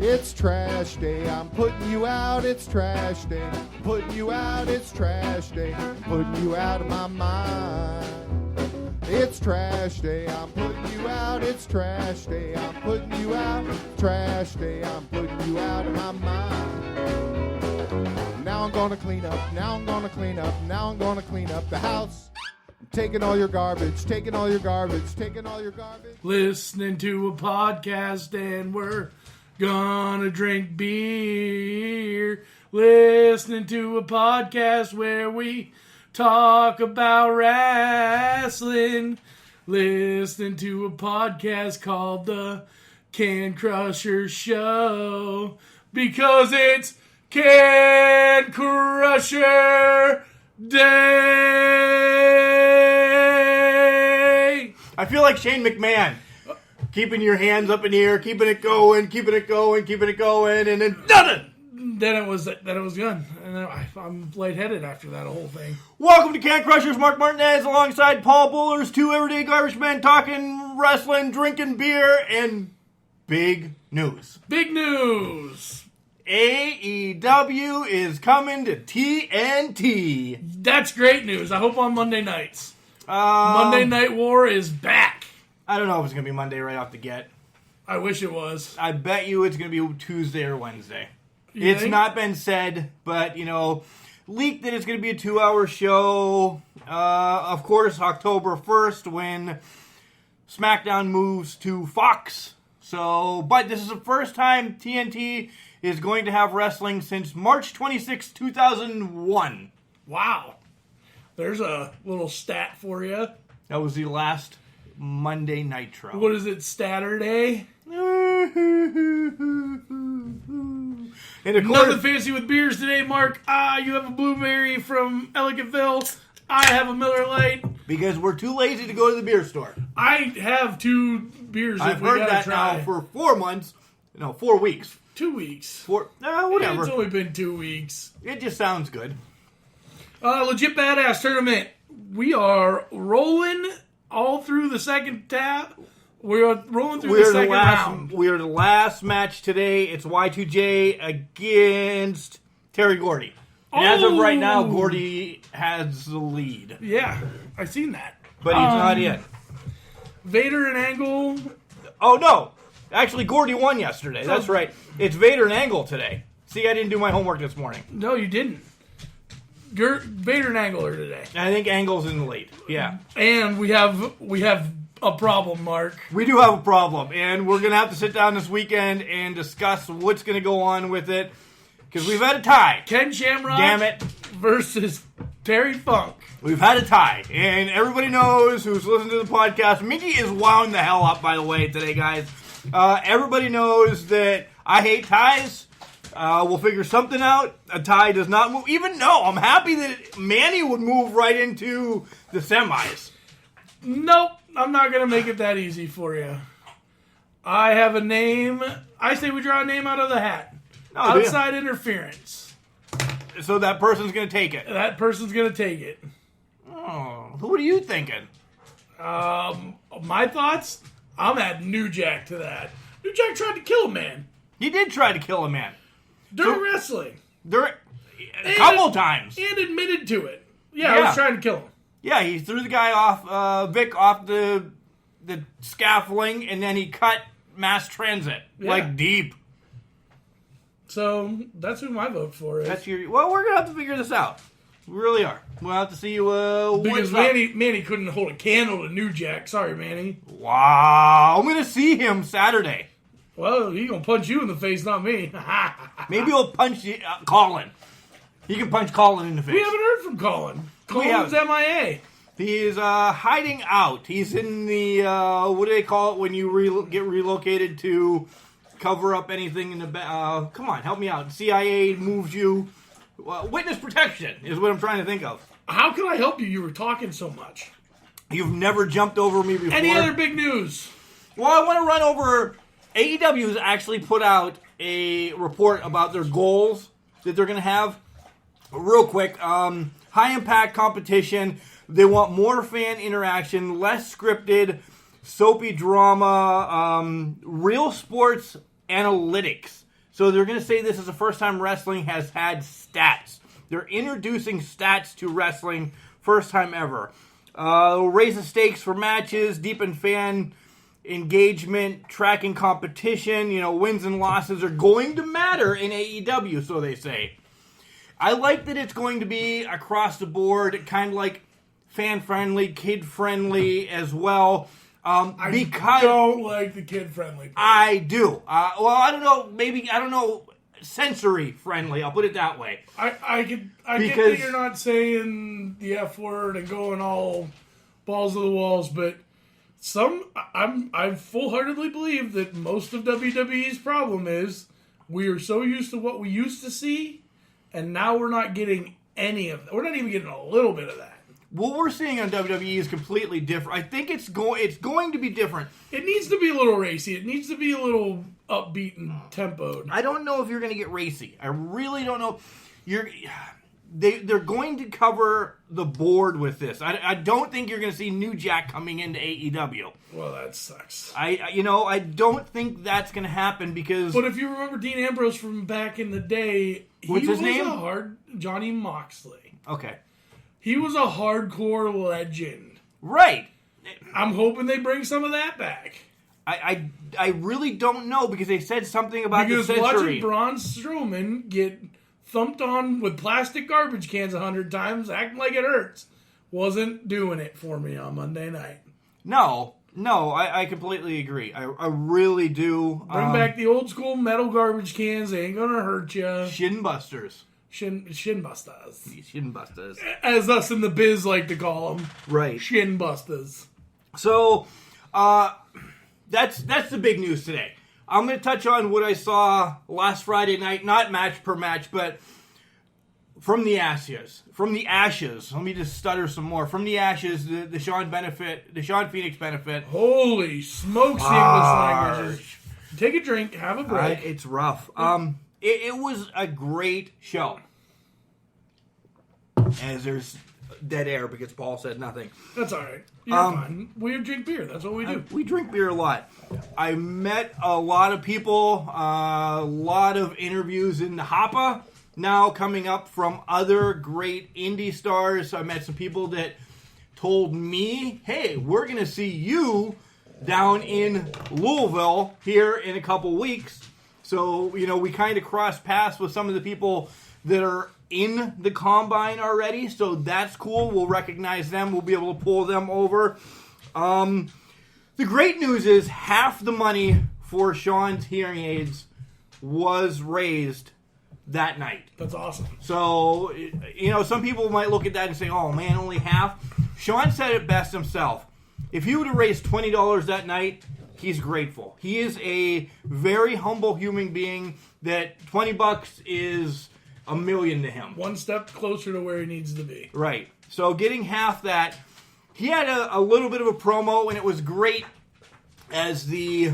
It's trash day, I'm putting you out, it's trash day. Putting you out, it's trash day. Putting you out of my mind. It's trash day, I'm putting you out, it's trash day. I'm putting you out, trash day, I'm putting you out of my mind. Now I'm gonna clean up, now I'm gonna clean up, now I'm gonna clean up the house. I'm taking all your garbage, taking all your garbage, taking all your garbage. Listening to a podcast and we're gonna drink beer. Listening to a podcast where we talk about wrestling. Listening to a podcast called The Can Crusher Show. Because it's Can Crusher Day. I feel like Shane McMahon. Keeping your hands up in the air, keeping it going, keeping it going, keeping it going, and then done. Then it was done. And I'm lightheaded after that whole thing. Welcome to Can Crushers, Mark Martinez alongside Paul Bullers, two everyday garbage men talking wrestling, drinking beer, and big news. Big news. AEW is coming to TNT. That's great news. I hope on Monday nights. Monday Night War is back. I don't know if it's going to be Monday right off the get. I wish it was. I bet you it's going to be Tuesday or Wednesday. You It's think? not been said, but, leaked that it's going to be a 2-hour show. Of course, October 1st when SmackDown moves to Fox. But this is the first time TNT is going to have wrestling since March 26, 2001. Wow. There's a little stat for you. That was the last Monday Nitro. What is it, Saturday? And of course, Nothing fancy with beers today, Mark. You have a blueberry from Elegantville. I have a Miller Lite. because we're too lazy to go to the beer store. I have 2 beers I've if we heard gotta that try. now for 4 months. No, 4 weeks. 2 weeks. Whatever. It's only been 2 weeks. It just sounds good. Legit Badass Tournament. We are rolling all through the second tab. We're rolling through the second round. We are the last match today. It's Y2J against Terry Gordy. And as of right now, Gordy has the lead. Yeah, I seen that. But he's not yet. Vader and Angle. Oh, no. Actually, Gordy won yesterday. That's right. It's Vader and Angle today. See, I didn't do my homework this morning. No, you didn't. Vader and Angle are today. I think Angle's in the lead. Yeah. And we have a problem, Mark. We do have a problem, and we're going to have to sit down this weekend and discuss what's going to go on with it, because we've had a tie. Ken Shamrock Damn it. versus Terry Funk. We've had a tie, and everybody knows who's listened to the podcast. Mickey is wound the hell up, by the way, today, guys. Everybody knows that I hate ties. We'll figure something out. A tie does not move. Even no, I'm happy that Manny would move right into the semis. Nope, I'm not going to make it that easy for you. I have a name. I say we draw a name out of the hat. No, Outside interference. So that person's going to take it. That person's going to take it. Oh, what are you thinking? My thoughts? I'm adding New Jack to that. New Jack tried to kill a man. He did try to kill a man. During wrestling. A couple times. And admitted to it. Yeah, I was trying to kill him. Yeah, he threw the guy off, Vic off the scaffolding, and then he cut mass transit. Yeah. Like, deep. So, that's who my vote for is. Well, we're going to have to figure this out. We really are. We'll have to see because what's up. Manny couldn't hold a candle to New Jack. Sorry, Manny. Wow. I'm going to see him Saturday. Well, he's going to punch you in the face, not me. Maybe he'll punch Colin. He can punch Colin in the face. We haven't heard from Colin. Colin's MIA. He is hiding out. He's in the, what do they call it when you get relocated to cover up anything in the back? Come on, help me out. CIA moves you. Witness protection is what I'm trying to think of. How can I help you? You were talking so much. You've never jumped over me before. Any other big news? Well, I want to run over. AEW has actually put out a report about their goals that they're going to have. Real quick, high impact competition. They want more fan interaction, less scripted, soapy drama, real sports analytics. So they're going to say this is the first time wrestling has had stats. They're introducing stats to wrestling, first time ever. Raise the stakes for matches, deepen fan engagement, tracking competition. Wins and losses are going to matter in AEW, so they say. I like that it's going to be across the board, kind of like fan-friendly, kid-friendly as well. I don't like the kid-friendly part. I do. I don't know. Maybe, I don't know, sensory-friendly. I'll put it that way. I get that you're not saying the F word and going all balls to the walls, but I full-heartedly believe that most of WWE's problem is we are so used to what we used to see, and now we're not getting any of that. We're not even getting a little bit of that. What we're seeing on WWE is completely different. I think it's going to be different. It needs to be a little racy. It needs to be a little upbeat and tempoed. I don't know if you're going to get racy. I really don't know. They're going to cover the board with this. I don't think you're going to see New Jack coming into AEW. Well, that sucks. I don't think that's going to happen because. But if you remember Dean Ambrose from back in the day, what's his name? Johnny Moxley. Okay. He was a hardcore legend. Right. I'm hoping they bring some of that back. I really don't know because they said something about the sensory. Because watching Braun Strowman get thumped on with plastic garbage cans 100 times, acting like it hurts, wasn't doing it for me on Monday night. No, I completely agree. I really do. Bring back the old school metal garbage cans. They ain't gonna hurt you. Shin busters. Shin busters. Shin busters. As us in the biz like to call them. Right. Shin busters. So, that's the big news today. I'm going to touch on what I saw last Friday night, not match per match, but from the ashes. From the ashes. Let me just stutter some more. From the ashes, the Sean Phoenix benefit. Holy smokes, the English language. Take a drink, have a break. It's rough. It was a great show. As there's dead air because Paul said nothing. That's all right. You're fine. We drink beer. That's what we do. We drink beer a lot. I met a lot of people, a lot of interviews in the Hoppa now coming up from other great indie stars. I met some people that told me, hey, we're going to see you down in Louisville here in a couple weeks. So, we kind of crossed paths with some of the people that are in the Combine already. So that's cool. We'll recognize them. We'll be able to pull them over. The great news is half the money for Sean's hearing aids was raised that night. That's awesome. So, some people might look at that and say, oh, man, only half. Sean said it best himself. If he would have raised $20 that night, he's grateful. He is a very humble human being that $20 is $1 million to him. One step closer to where he needs to be. Right. So getting half that, he had a little bit of a promo, and it was great as the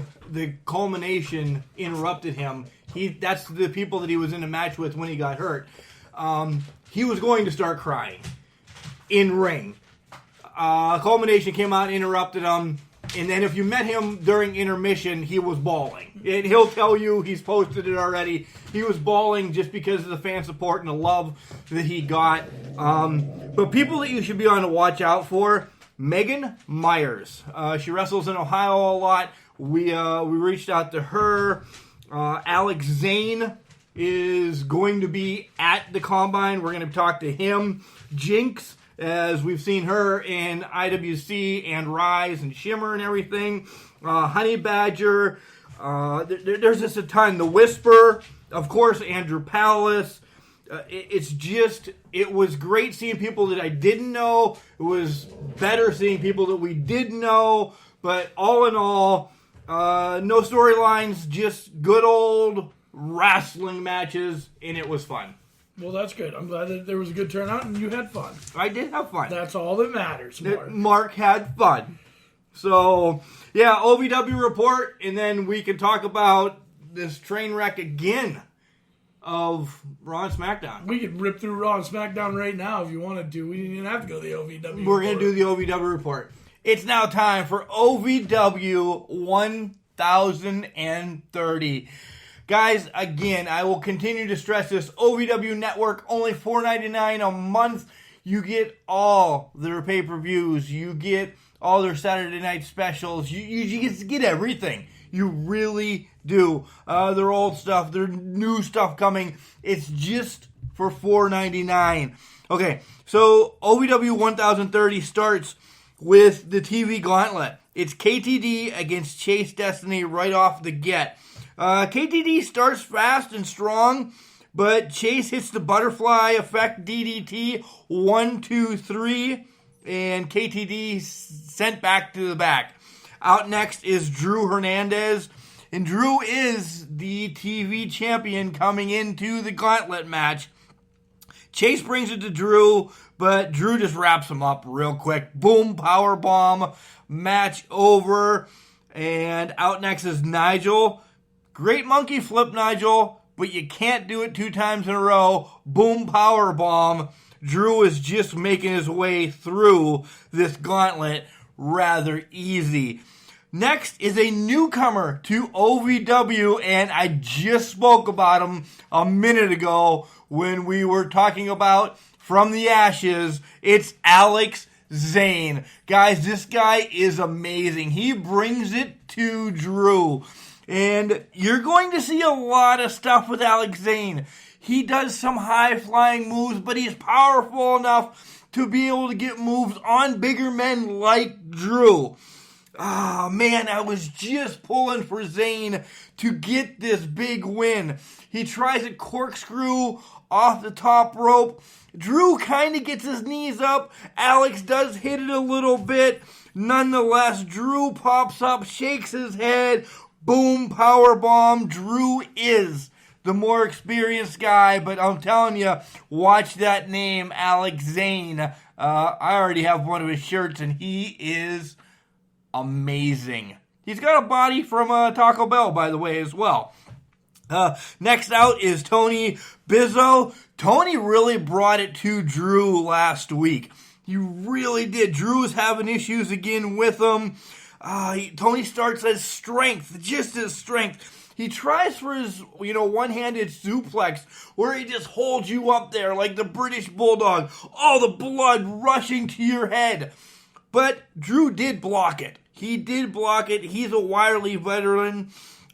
culmination interrupted him. That's the people that he was in a match with when he got hurt. He was going to start crying in ring. Culmination came out, interrupted him. And then if you met him during intermission, he was bawling. And he'll tell you, he's posted it already, he was bawling just because of the fan support and the love that he got. But people that you should be on the watch out for, Megan Myers. She wrestles in Ohio a lot. We reached out to her. Alex Zane is going to be at the Combine. We're going to talk to him. Jinx, as we've seen her in IWC and Rise and Shimmer and everything. Honey Badger. There's just a ton. The Whisper, of course, Andrew Palace. It was great seeing people that I didn't know. It was better seeing people that we did know. But all in all, no storylines, just good old wrestling matches, and it was fun. Well, that's good. I'm glad that there was a good turnout and you had fun. I did have fun. That's all that matters, Mark. Mark had fun. So, yeah, OVW report, and then we can talk about this train wreck again of Raw and Smackdown. We could rip through Raw and Smackdown right now if you wanted to. We didn't even have to go to the OVW We're going to do the OVW report. It's now time for OVW 1030. Guys, again, I will continue to stress this. OVW Network, only $4.99 a month. You get all their pay-per-views. You get all their Saturday night specials. You get everything. You really do. Their old stuff, their new stuff coming. It's just for $4.99. Okay, so OVW 1030 starts with the TV Gauntlet. It's KTD against Chase Destiny right off the get. KTD starts fast and strong, but Chase hits the butterfly effect DDT 1, 2, 3, and KTD sent back to the back. Out next is Drew Hernandez, and Drew is the TV champion coming into the Gauntlet match. Chase brings it to Drew, but Drew just wraps him up real quick. Boom, power bomb, match over. And out next is Nigel. Great monkey flip, Nigel, but you can't do it 2 times in a row. Boom, power bomb. Drew is just making his way through this gauntlet rather easy. Next is a newcomer to OVW, and I just spoke about him a minute ago when we were talking about From the Ashes. It's Alex Zane. Guys, this guy is amazing. He brings it to Drew. And you're going to see a lot of stuff with Alex Zane. He does some high-flying moves, but he's powerful enough to be able to get moves on bigger men like Drew. Ah, man, I was just pulling for Zane to get this big win. He tries a corkscrew off the top rope. Drew kind of gets his knees up. Alex does hit it a little bit. Nonetheless, Drew pops up, shakes his head. Boom, powerbomb. Drew is the more experienced guy, but I'm telling you, watch that name, Alex Zane. I already have one of his shirts, and he is amazing. He's got a body from Taco Bell, by the way, as well. Next out is Tony Bizzo. Tony really brought it to Drew last week. He really did. Drew is having issues again with him. Tony starts as strength, just his strength. He tries for his, one-handed suplex where he just holds you up there like the British Bulldog. All the blood rushing to your head. But Drew did block it. He did block it. He's a wily veteran.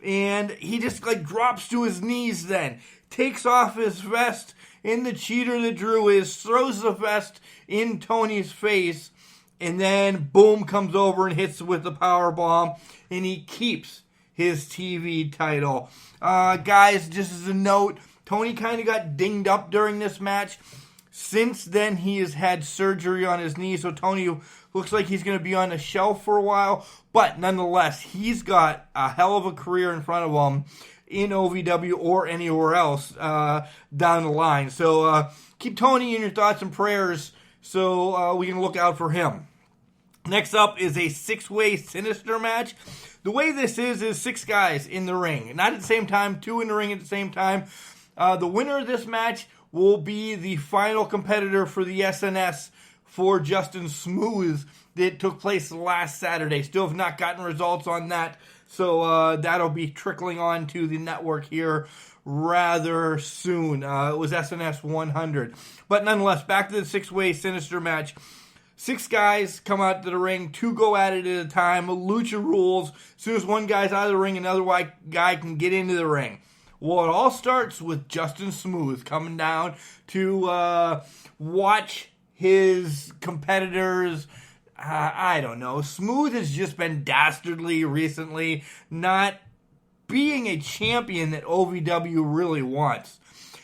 And he just drops to his knees then. Takes off his vest in the cheater that Drew is. Throws the vest in Tony's face. And then, boom, comes over and hits with the power bomb. And he keeps his TV title. Guys, just as a note, Tony kind of got dinged up during this match. Since then, he has had surgery on his knee. So Tony looks like he's going to be on the shelf for a while. But nonetheless, he's got a hell of a career in front of him in OVW or anywhere else down the line. So keep Tony in your thoughts and prayers so we can look out for him. Next up is a 6-way Sinister match. The way this is 6 guys in the ring. Not at the same time, 2 in the ring at the same time. The winner of this match will be the final competitor for the SNS for Justin Smooth that took place last Saturday. Still have not gotten results on that. So that'll be trickling on to the network here rather soon. It was SNS 100. But nonetheless, back to the 6-way Sinister match. 6 guys come out to the ring, 2 go at it at a time. Lucha rules. As soon as one guy's out of the ring, another guy can get into the ring. Well, it all starts with Justin Smooth coming down to watch his competitors. I don't know. Smooth has just been dastardly recently, not being a champion that OVW really wants.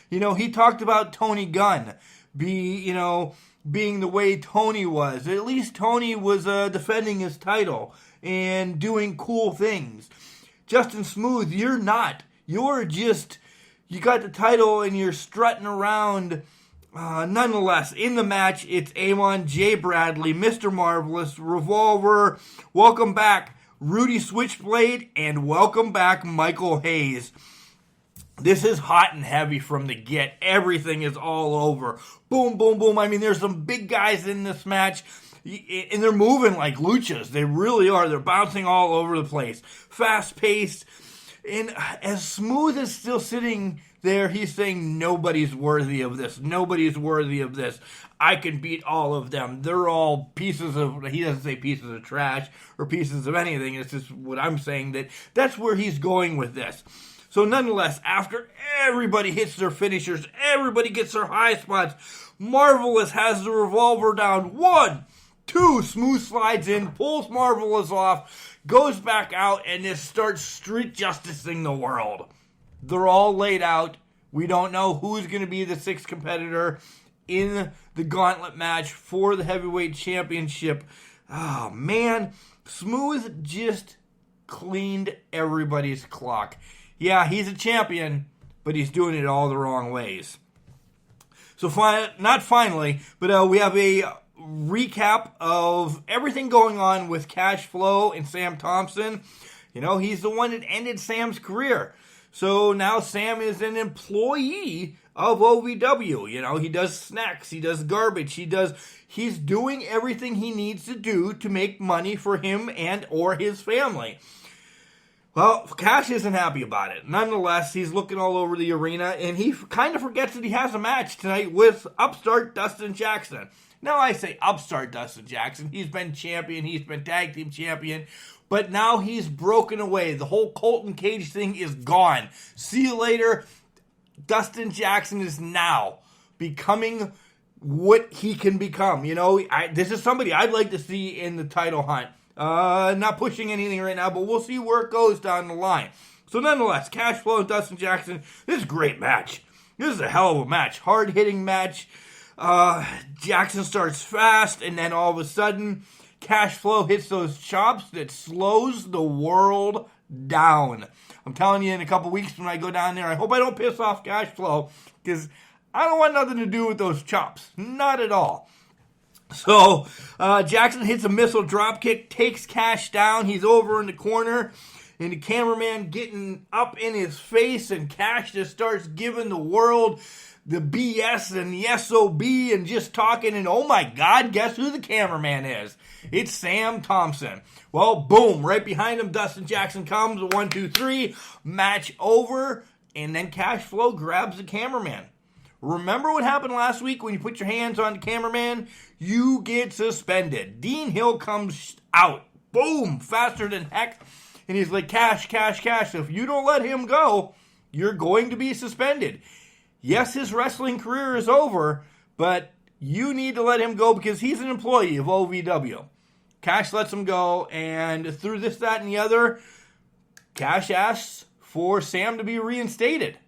He talked about Tony Gunn being the way Tony was. At least Tony was defending his title and doing cool things. Justin Smooth, you're not. You're just, you got the title and you're strutting around. Nonetheless, in the match, it's Amon J. Bradley, Mr. Marvelous, Revolver, welcome back Rudy Switchblade, and welcome back Michael Hayes. This is hot and heavy from the get. Everything is all over. Boom, boom, boom. I mean, there's some big guys in this match, and they're moving like luchas. They really are. They're bouncing all over the place. Fast-paced. And as Smooth is still sitting there, he's saying, nobody's worthy of this. Nobody's worthy of this. I can beat all of them. They're all pieces of, he doesn't say pieces of trash or pieces of anything. It's just what I'm saying, that's where he's going with this. So nonetheless, after everybody hits their finishers, everybody gets their high spots, Marvelous has the revolver down. 1, 2, Smooth slides in, pulls Marvelous off, goes back out, and just starts street justicing the world. They're all laid out. We don't know who's going to be the 6th competitor in the gauntlet match for the heavyweight championship. Oh, man. Smooth just cleaned everybody's clock. Yeah, he's a champion, but he's doing it all the wrong ways. So, not finally, but we have a recap of everything going on with Cash Flow and Sam Thompson. You know, he's the one that ended Sam's career. So now Sam is an employee of OVW. You know, he does snacks, he does garbage, he's doing everything he needs to do to make money for him and or his family. Well, Cash isn't happy about it. Nonetheless, he's looking all over the arena, and he kind of forgets that he has a match tonight with upstart Dustin Jackson. Now, I say upstart Dustin Jackson. He's been champion. He's been tag team champion. But now he's broken away. The whole Colton Cage thing is gone. See you later. Dustin Jackson is now becoming what he can become. You know, this is somebody I'd like to see in the title hunt. Not pushing anything right now, but we'll see where it goes down the line. So nonetheless, Cash Flow and Dustin Jackson, this is a great match. This is a hell of a match. Hard-hitting match. Jackson starts fast, and then all of a sudden, Cash Flow hits those chops that slows the world down. I'm telling you, in a couple weeks when I go down there, I hope I don't piss off Cash Flow, because I don't want nothing to do with those chops. Not at all. So, Jackson hits a missile dropkick, takes Cash down. He's over in the corner, and the cameraman getting up in his face, and Cash just starts giving the world the BS and the SOB and just talking, and oh my God, guess who the cameraman is? It's Sam Thompson. Well, boom, right behind him, Dustin Jackson comes, 1, 2, 3, match over, and then Cash Flow grabs the cameraman. Remember what happened last week when you put your hands on the cameraman? You get suspended. Dean Hill comes out. Boom! Faster than heck. And he's like, Cash. If you don't let him go, you're going to be suspended. Yes, his wrestling career is over, but you need to let him go because he's an employee of OVW. Cash lets him go, and through this, that, and the other, Cash asks for Sam to be reinstated.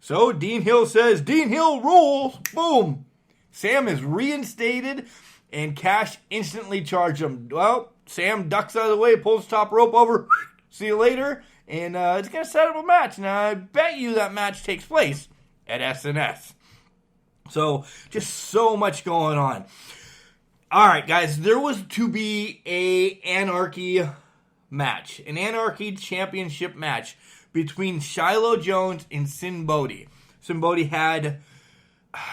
So Dean Hill says, Dean Hill rules. Boom. Sam is reinstated, and Cash instantly charged him. Well, Sam ducks out of the way, pulls the top rope over. See you later. And it's going to set up a match. Now, I bet you that match takes place at SNS. So, just so much going on. All right, guys. There was to be a Anarchy match. An Anarchy championship match between Shiloh Jonze and Sinn Bodhi. Sinn Bodhi had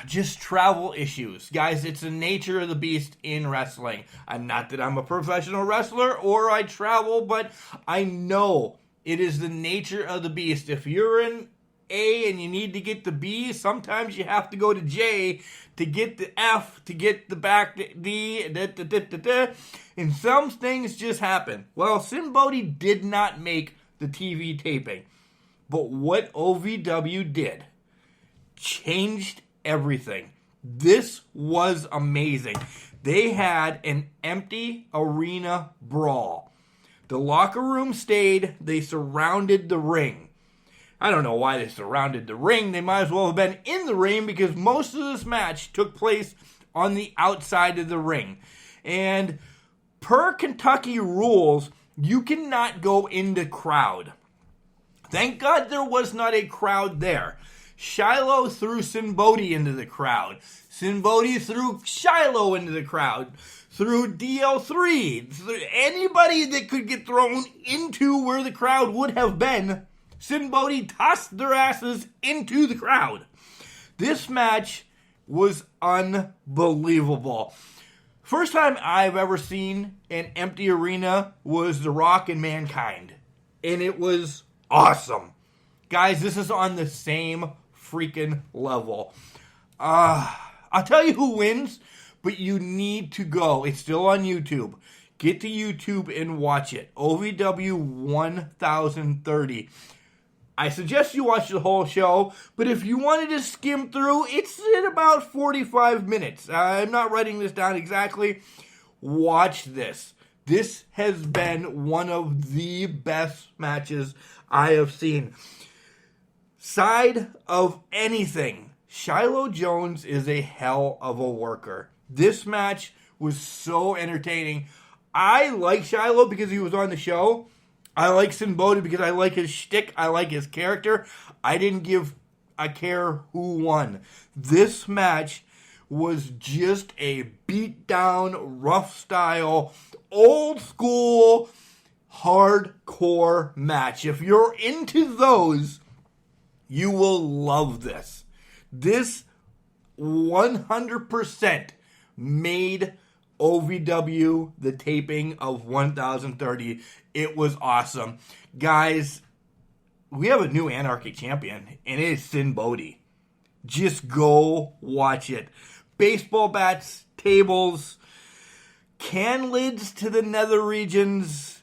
just travel issues. Guys, it's the nature of the beast in wrestling. Not that I'm a professional wrestler or I travel, but I know it is the nature of the beast. If you're in A and you need to get the B, sometimes you have to go to J to get the F, to get the back D, and some things just happen. Well, Sinn Bodhi did not make the TV taping. But what OVW did changed everything. This was amazing. They had an Empty Arena Brawl. The locker room stayed. They surrounded the ring. I don't know why they surrounded the ring. They might as well have been in the ring because most of this match took place on the outside of the ring. And per Kentucky rules, you cannot go in the crowd. Thank God there was not a crowd there. Shiloh threw Sinn Bodhi into the crowd. Sinn Bodhi threw Shiloh into the crowd. Threw DL3. Threw anybody that could get thrown into where the crowd would have been, Sinn Bodhi tossed their asses into the crowd. This match was unbelievable. First time I've ever seen an empty arena was The Rock and Mankind. And it was awesome. Guys, this is on the same freaking level. I'll tell you who wins, but you need to go. It's still on YouTube. Get to YouTube and watch it. OVW 1030. I suggest you watch the whole show, but if you wanted to skim through, it's in about 45 minutes. I'm not writing this down exactly. Watch this. This has been one of the best matches I have seen. Side of anything, Shiloh Jonze is a hell of a worker. This match was so entertaining. I like Shiloh because he was on the show. I like Sinn Bodhi because I like his shtick. I like his character. I didn't give a care who won. This match was just a beat-down, rough style, old school, hardcore match. If you're into those, you will love this. This 100% made OVW the taping of 1030. It was awesome. Guys, we have a new Anarchy champion, and it is Sinn Bodhi. Just go watch it. Baseball bats, tables, can lids to the nether regions.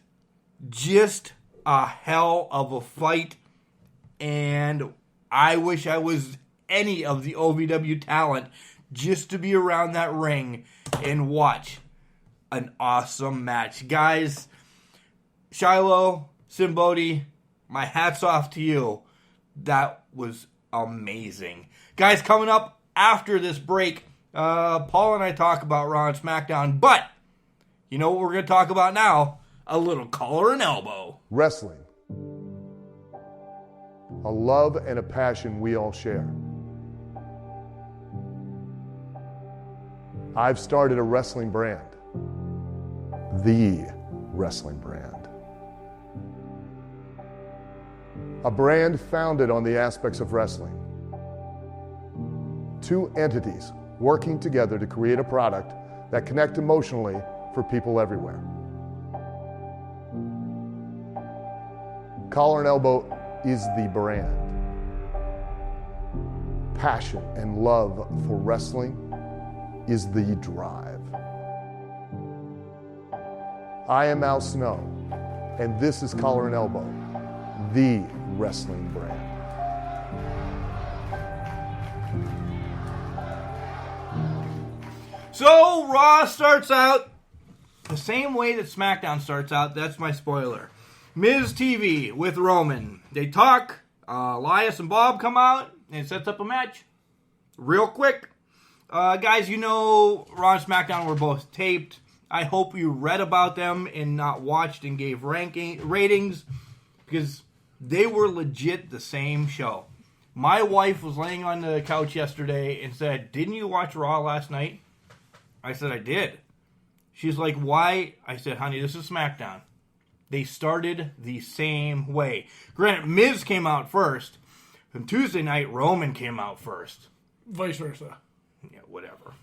Just a hell of a fight. And I wish I was any of the OVW talent just to be around that ring and watch an awesome match. Guys, Shiloh, Sinn Bodhi, my hat's off to you. That was amazing. Guys, coming up after this break, Paul and I talk about Raw and Smackdown, but you know what we're going to talk about now? A little collar and elbow. Wrestling. A love and a passion we all share. I've started a wrestling brand. The wrestling brand. A brand founded on the aspects of wrestling. Two entities working together to create a product that connect emotionally for people everywhere. Collar and Elbow is the brand. Passion and love for wrestling is the drive. I am Al Snow, and this is Collar and Elbow, the wrestling brand. So, Raw starts out the same way that SmackDown starts out. That's my spoiler. Miz TV with Roman. They talk. Elias and Bob come out and sets up a match. Real quick. Guys, you know Raw and SmackDown were both taped. I hope you read about them and not watched and gave ratings, because they were legit the same show. My wife was laying on the couch yesterday and said, "Didn't you watch Raw last night?" I said, "I did." She's like, "Why?" I said, "Honey, this is SmackDown." They started the same way. Granted, Miz came out first. And Tuesday night, Roman came out first. Vice versa. Yeah, whatever.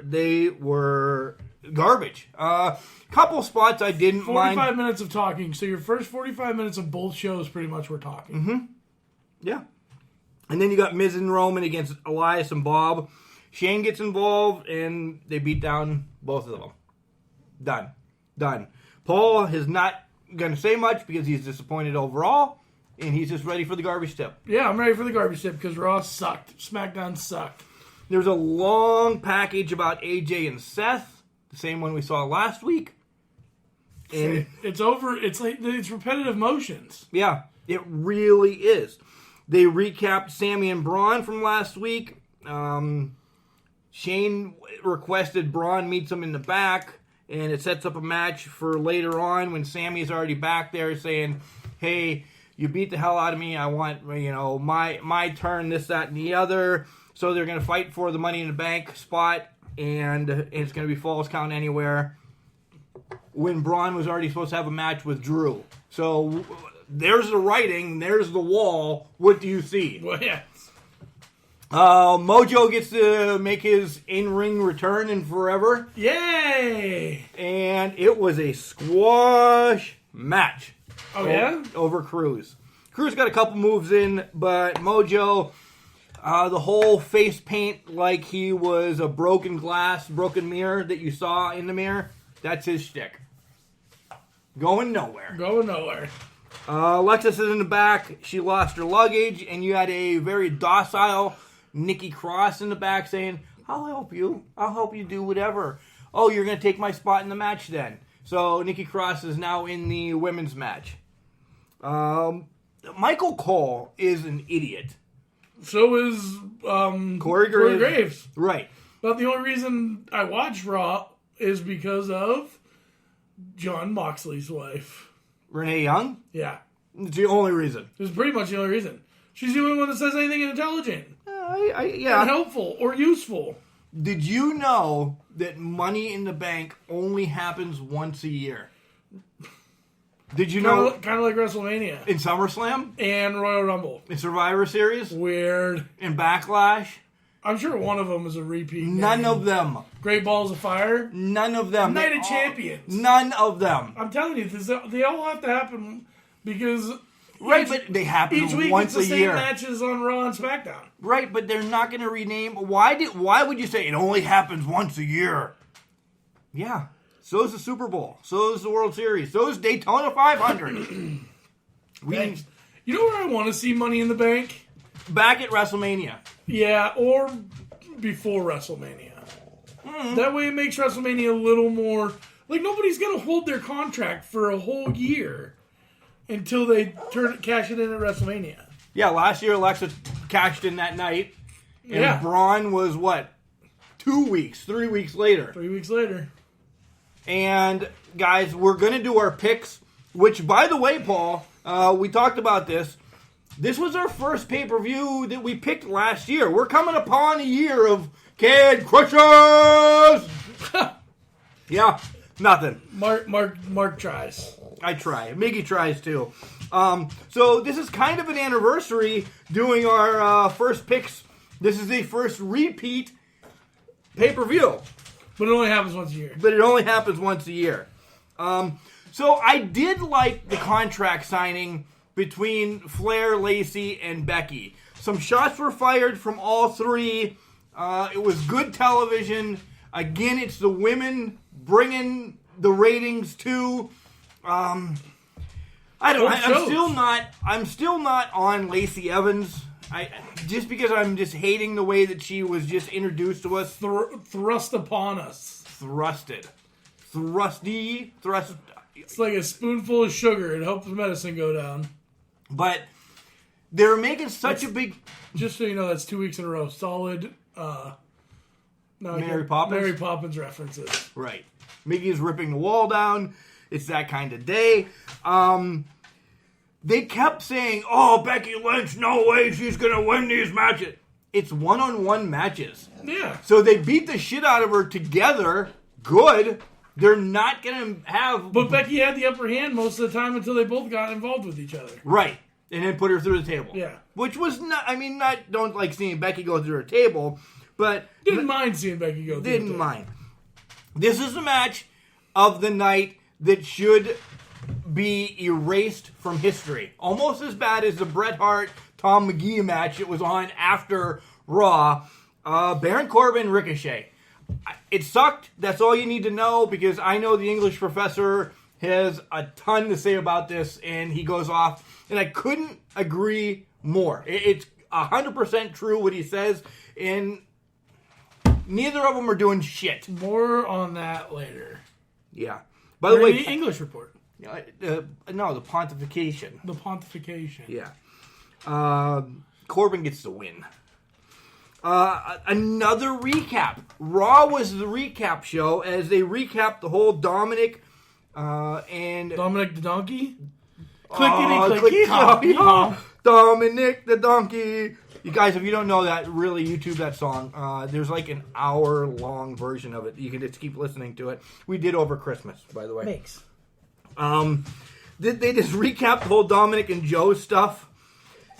They were garbage. Couple spots I didn't 45 mind. minutes of talking. So your first 45 minutes of both shows pretty much were talking. Mm-hmm. Yeah. And then you got Miz and Roman against Elias and Bob. Shane gets involved, and they beat down both of them. Done. Paul is not going to say much because he's disappointed overall, and he's just ready for the garbage tip. Yeah, I'm ready for the garbage tip because Raw sucked. SmackDown sucked. There's a long package about AJ and Seth, the same one we saw last week. And it's over. It's like it's repetitive motions. Yeah, it really is. They recapped Sammy and Braun from last week. Shane requested Braun meets him in the back, and it sets up a match for later on when Sammy's already back there saying, "Hey, you beat the hell out of me. I want, my turn, this, that, and the other." So they're going to fight for the Money in the Bank spot, and it's going to be Falls Count Anywhere. When Braun was already supposed to have a match with Drew. So there's the writing, there's the wall. What do you see? Well, yeah. Mojo gets to make his in-ring return in forever. Yay! And it was a squash match. Oh, yeah? Over Cruz. Cruz got a couple moves in, but Mojo, the whole face paint like he was a broken mirror that you saw in the mirror, that's his shtick. Going nowhere. Alexis is in the back. She lost her luggage, and you had a very docile Nikki Cross in the back saying, I'll help you. I'll help you do whatever. Oh, you're going to take my spot in the match then. So Nikki Cross is now in the women's match. Michael Cole is an idiot. So is Corey Graves. Right. But the only reason I watched Raw is because of John Moxley's wife. Renee Young? Yeah. It's the only reason. It's pretty much the only reason. She's the only one that says anything intelligent. Yeah. Or helpful or useful. Did you know that Money in the Bank only happens once a year? Did you know? Kind of like WrestleMania. In SummerSlam? And Royal Rumble. In Survivor Series? Weird. In Backlash? I'm sure one of them is a repeat. None of them. Great Balls of Fire? None of them. Night of Champions? None of them. I'm telling you, they all have to happen because... Right, but they happen each week once it's the a year. same matches on Raw and Smackdown. Right, but they're not going to rename... Why would you say it only happens once a year? Yeah. So is the Super Bowl. So is the World Series. So is Daytona 500. You know where I want to see Money in the Bank? Back at WrestleMania. Yeah, or before WrestleMania. That way it makes WrestleMania a little more... Like, nobody's going to hold their contract for a whole year until they cash it in at WrestleMania. Yeah, last year Alexa cashed in that night. And Braun was, 3 weeks later. 3 weeks later. And, guys, we're going to do our picks, which, by the way, Paul, we talked about this. This was our first pay-per-view that we picked last year. We're coming upon a year of Can Crushers! Yeah, nothing. Mark tries. I try. Miggy tries, too. So this is kind of an anniversary doing our first picks. This is the first repeat pay-per-view. But it only happens once a year. So I did like the contract signing between Flair, Lacey, and Becky. Some shots were fired from all three. It was good television. Again, it's the women bringing the ratings to. I'm still not on Lacey Evans. Just because I'm just hating the way that she was just introduced to us. Thrust upon us. Thrusted. Thrusty. Thrust. It's like a spoonful of sugar. It helps the medicine go down. But they're making such a big... Just so you know, that's 2 weeks in a row. Solid Mary Poppins references. Right. Miggy's ripping the wall down. It's that kind of day. They kept saying, Becky Lynch, no way she's going to win these matches. It's one-on-one matches. Yeah. So they beat the shit out of her together. Good. They're not going to have... But Becky had the upper hand most of the time until they both got involved with each other. Right. And then put her through the table. Yeah. Which was not... don't like seeing Becky go through her table, but... Didn't mind seeing Becky go through the table. Didn't mind. This is the match of the night that should be erased from history. Almost as bad as the Bret Hart, Tom McGee match it was on after Raw. Baron Corbin, Ricochet. It sucked. That's all you need to know because I know the English professor has a ton to say about this and he goes off. And I couldn't agree more. It's 100% true what he says and neither of them are doing shit. More on that later. Yeah. By the way, the English report. No, the pontification. The pontification. Yeah. Corbin gets the win. Another recap. Raw was the recap show as they recapped the whole Dominic and... Dominic the Donkey? Clickety. Dominic the Donkey. You guys, if you don't know that, really YouTube that song. There's like an hour-long version of it. You can just keep listening to it. We did over Christmas, by the way. Thanks. They just recapped the whole Dominic and Joe stuff.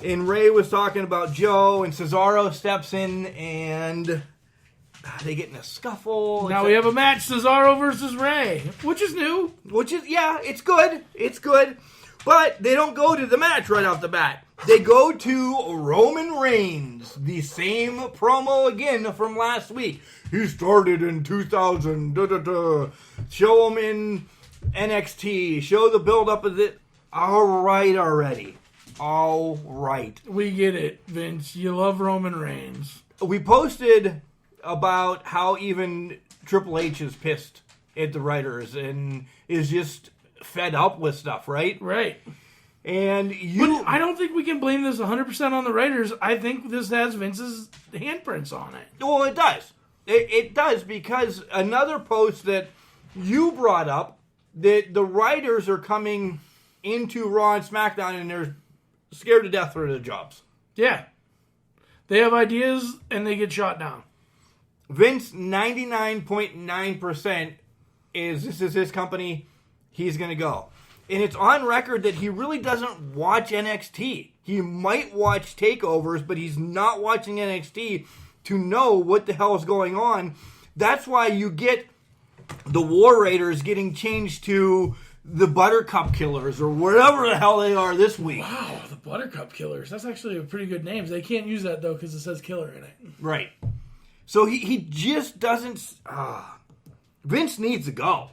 And Ray was talking about Joe, and Cesaro steps in, and They get in a scuffle. Now we have a match, Cesaro versus Rey, which is new. It's good. It's good. But they don't go to the match right off the bat. They go to Roman Reigns. The same promo again from last week. He started in 2000. Show him in NXT. Show the build-up of it. All right already. All right. We get it, Vince. You love Roman Reigns. We posted about how even Triple H is pissed at the writers and is just fed up with stuff, right? Right. And But I don't think we can blame this 100% on the writers. I think this has Vince's handprints on it. Well, it does. It does, because another post that you brought up, that the writers are coming into Raw and SmackDown and they're scared to death for their jobs. Yeah. They have ideas and they get shot down. Vince, 99.9% this is his company, he's going to go. And it's on record that he really doesn't watch NXT. He might watch takeovers, but he's not watching NXT to know what the hell is going on. That's why you get the War Raiders getting changed to the Buttercup Killers or whatever the hell they are this week. Wow, the Buttercup Killers. That's actually a pretty good name. They can't use that, though, because it says killer in it. Right. So he just doesn't... Vince needs to go.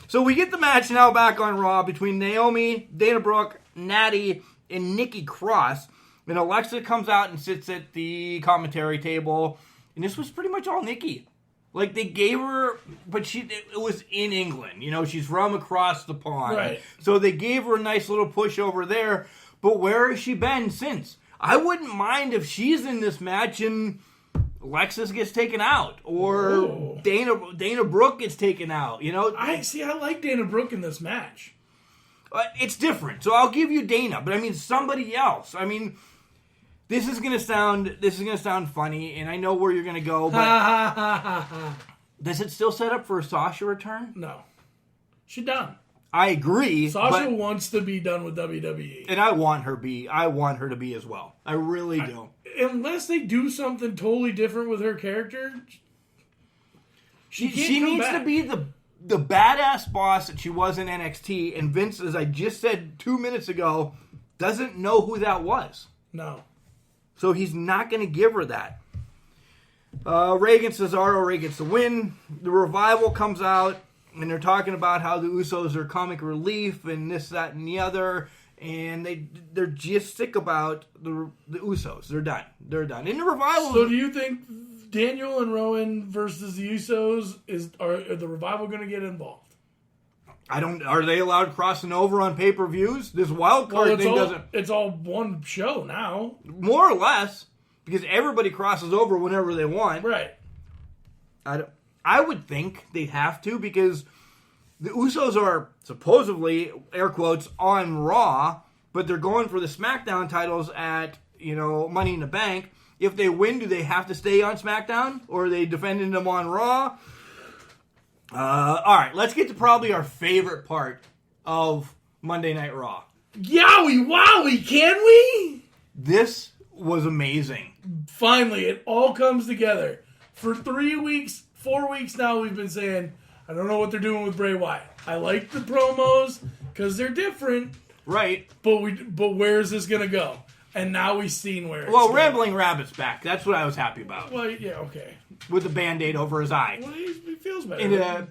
So we get the match now back on Raw between Naomi, Dana Brooke, Natty, and Nikki Cross. And Alexa comes out and sits at the commentary table. And this was pretty much all Nikki. Like, they gave her... But it was in England. You know, she's from across the pond. Right. So they gave her a nice little push over there. But where has she been since? I wouldn't mind if she's in this match and Alexis gets taken out. Or Dana Brooke gets taken out. You know? I like Dana Brooke in this match. It's different. So I'll give you Dana. But I mean, somebody else. I mean... This is gonna sound funny, and I know where you're gonna go, but does it still set up for a Sasha return? No, she's done. I agree. Sasha wants to be done with WWE, and I want her to be as well. I really do. Unless they do something totally different with her character, she needs to be the badass boss that she was in NXT. And Vince, as I just said 2 minutes ago, doesn't know who that was. No. So he's not going to give her that. Ray against Cesaro. Ray gets the win. The Revival comes out, and they're talking about how the Usos are comic relief and this, that, and the other. And they're just sick about the Usos. They're done. In the Revival... So do you think Daniel and Rowan versus the Usos, are the Revival going to get involved? Are they allowed crossing over on pay-per-views? This wild card thing doesn't... It's all one show now. More or less, because everybody crosses over whenever they want. Right. I would think they have to, because the Usos are supposedly, air quotes, on Raw, but they're going for the SmackDown titles at, Money in the Bank. If they win, do they have to stay on SmackDown? Or are they defending them on Raw? All right, let's get to probably our favorite part of Monday Night Raw. Yowie wowie, can we? This was amazing. Finally, it all comes together. For 4 weeks now, we've been saying, I don't know what they're doing with Bray Wyatt. I like the promos because they're different. Right. But where is this going to go? And now we've seen where it's going. Rambling Rabbit's back. That's what I was happy about. Well, yeah, okay. With a Band-Aid over his eye. Well, he feels better. And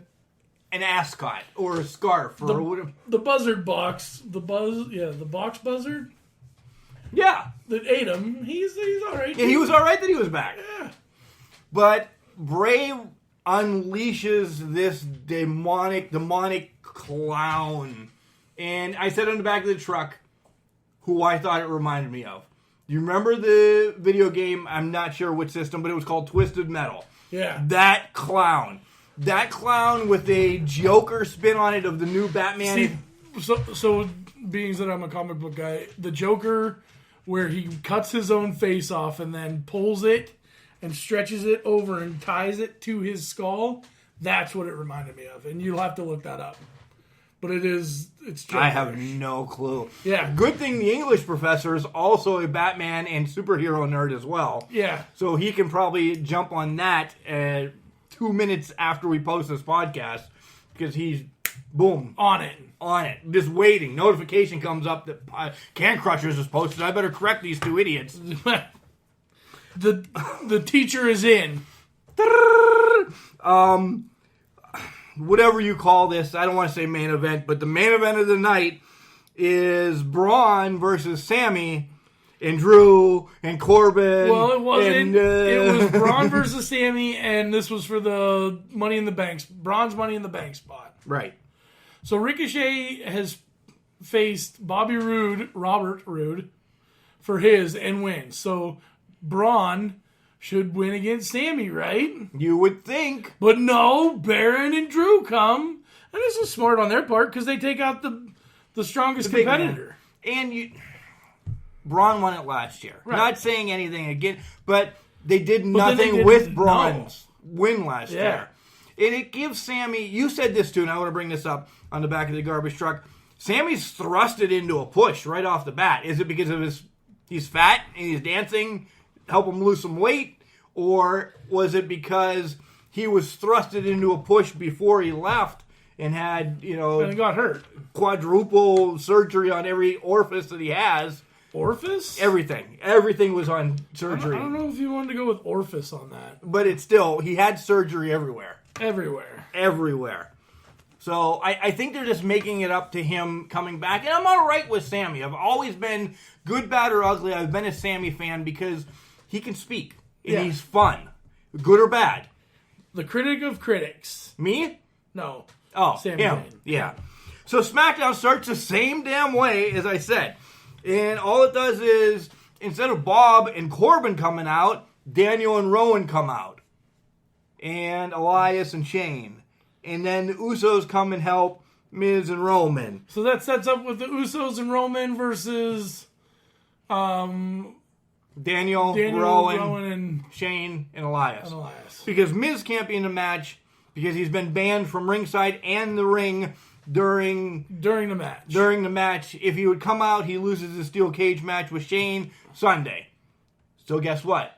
an ascot or a scarf. The buzzard box. The box buzzard. Yeah. That ate him. He's all right. And he was all right that he was back. Yeah. But Bray unleashes this demonic clown. And I said on the back of the truck who I thought it reminded me of. You remember the video game, I'm not sure which system, but it was called Twisted Metal. Yeah. That clown with a Joker spin on it of the new Batman. See, so being that I'm a comic book guy, the Joker where he cuts his own face off and then pulls it and stretches it over and ties it to his skull, that's what it reminded me of. And you'll have to look that up. but it's gibberish. I have no clue. Yeah. Good thing the English professor is also a Batman and superhero nerd as well. Yeah. So he can probably jump on that 2 minutes after we post this podcast because he's, boom. On it. Just waiting. Notification comes up that Can Crushers is posted. I better correct these two idiots. The teacher is in. Whatever you call this, I don't want to say main event, but the main event of the night is Braun versus Sammy and Drew and Corbin. Well, it wasn't. And, It was Braun versus Sammy, and this was for the Money in the Bank, Braun's Money in the Bank spot. Right. So Ricochet has faced Robert Roode, for his and wins. So Braun should win against Sammy, right? You would think. But no, Baron and Drew come. And this is smart on their part because they take out the strongest competitor. And Braun won it last year. Right. Not saying anything again, but they did nothing with Braun's win last year. And it gives Sammy, you said this too, and I want to bring this up on the back of the garbage truck. Sammy's thrusted into a push right off the bat. Is it because of he's fat and he's dancing, help him lose some weight? Or was it because he was thrusted into a push before he left and had, and he got hurt? Quadruple surgery on every orifice that he has. Orifice? Everything. Everything was on surgery. I don't know if you wanted to go with orifice on that. But it's still, he had surgery everywhere. Everywhere. So I think they're just making it up to him coming back. And I'm all right with Sammy. I've always been, good, bad, or ugly, I've been a Sammy fan because he can speak. And he's fun. Good or bad. The critic of critics. Me? No. Oh, Sammy him. Zayn. Yeah. So SmackDown starts the same damn way as I said. And all it does is, instead of Bob and Corbin coming out, Daniel and Rowan come out. And Elias and Shane. And then the Usos come and help Miz and Roman. So that sets up with the Usos and Roman versus Daniel, Rowan, and Shane, and Elias. Because Miz can't be in the match because he's been banned from ringside and the ring during the match. During the match. If he would come out, he loses the steel cage match with Shane Sunday. So guess what?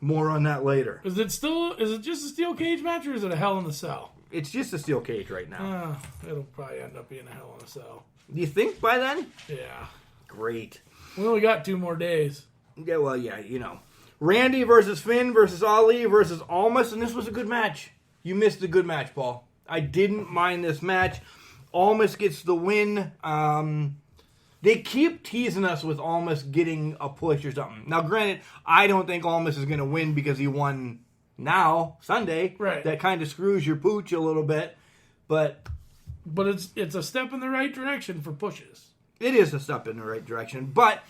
More on that later. Is it just a steel cage match or is it a Hell in a Cell? It's just a steel cage right now. It'll probably end up being a Hell in a Cell. Do you think by then? Yeah. Great. We only got 2 more days. Yeah, well, Randy versus Finn versus Ali versus Almas, and this was a good match. You missed a good match, Paul. I didn't mind this match. Almas gets the win. They keep teasing us with Almas getting a push or something. Now, granted, I don't think Almas is going to win because he won now, Sunday. Right. That kind of screws your pooch a little bit. But it's a step in the right direction for pushes. It is a step in the right direction. But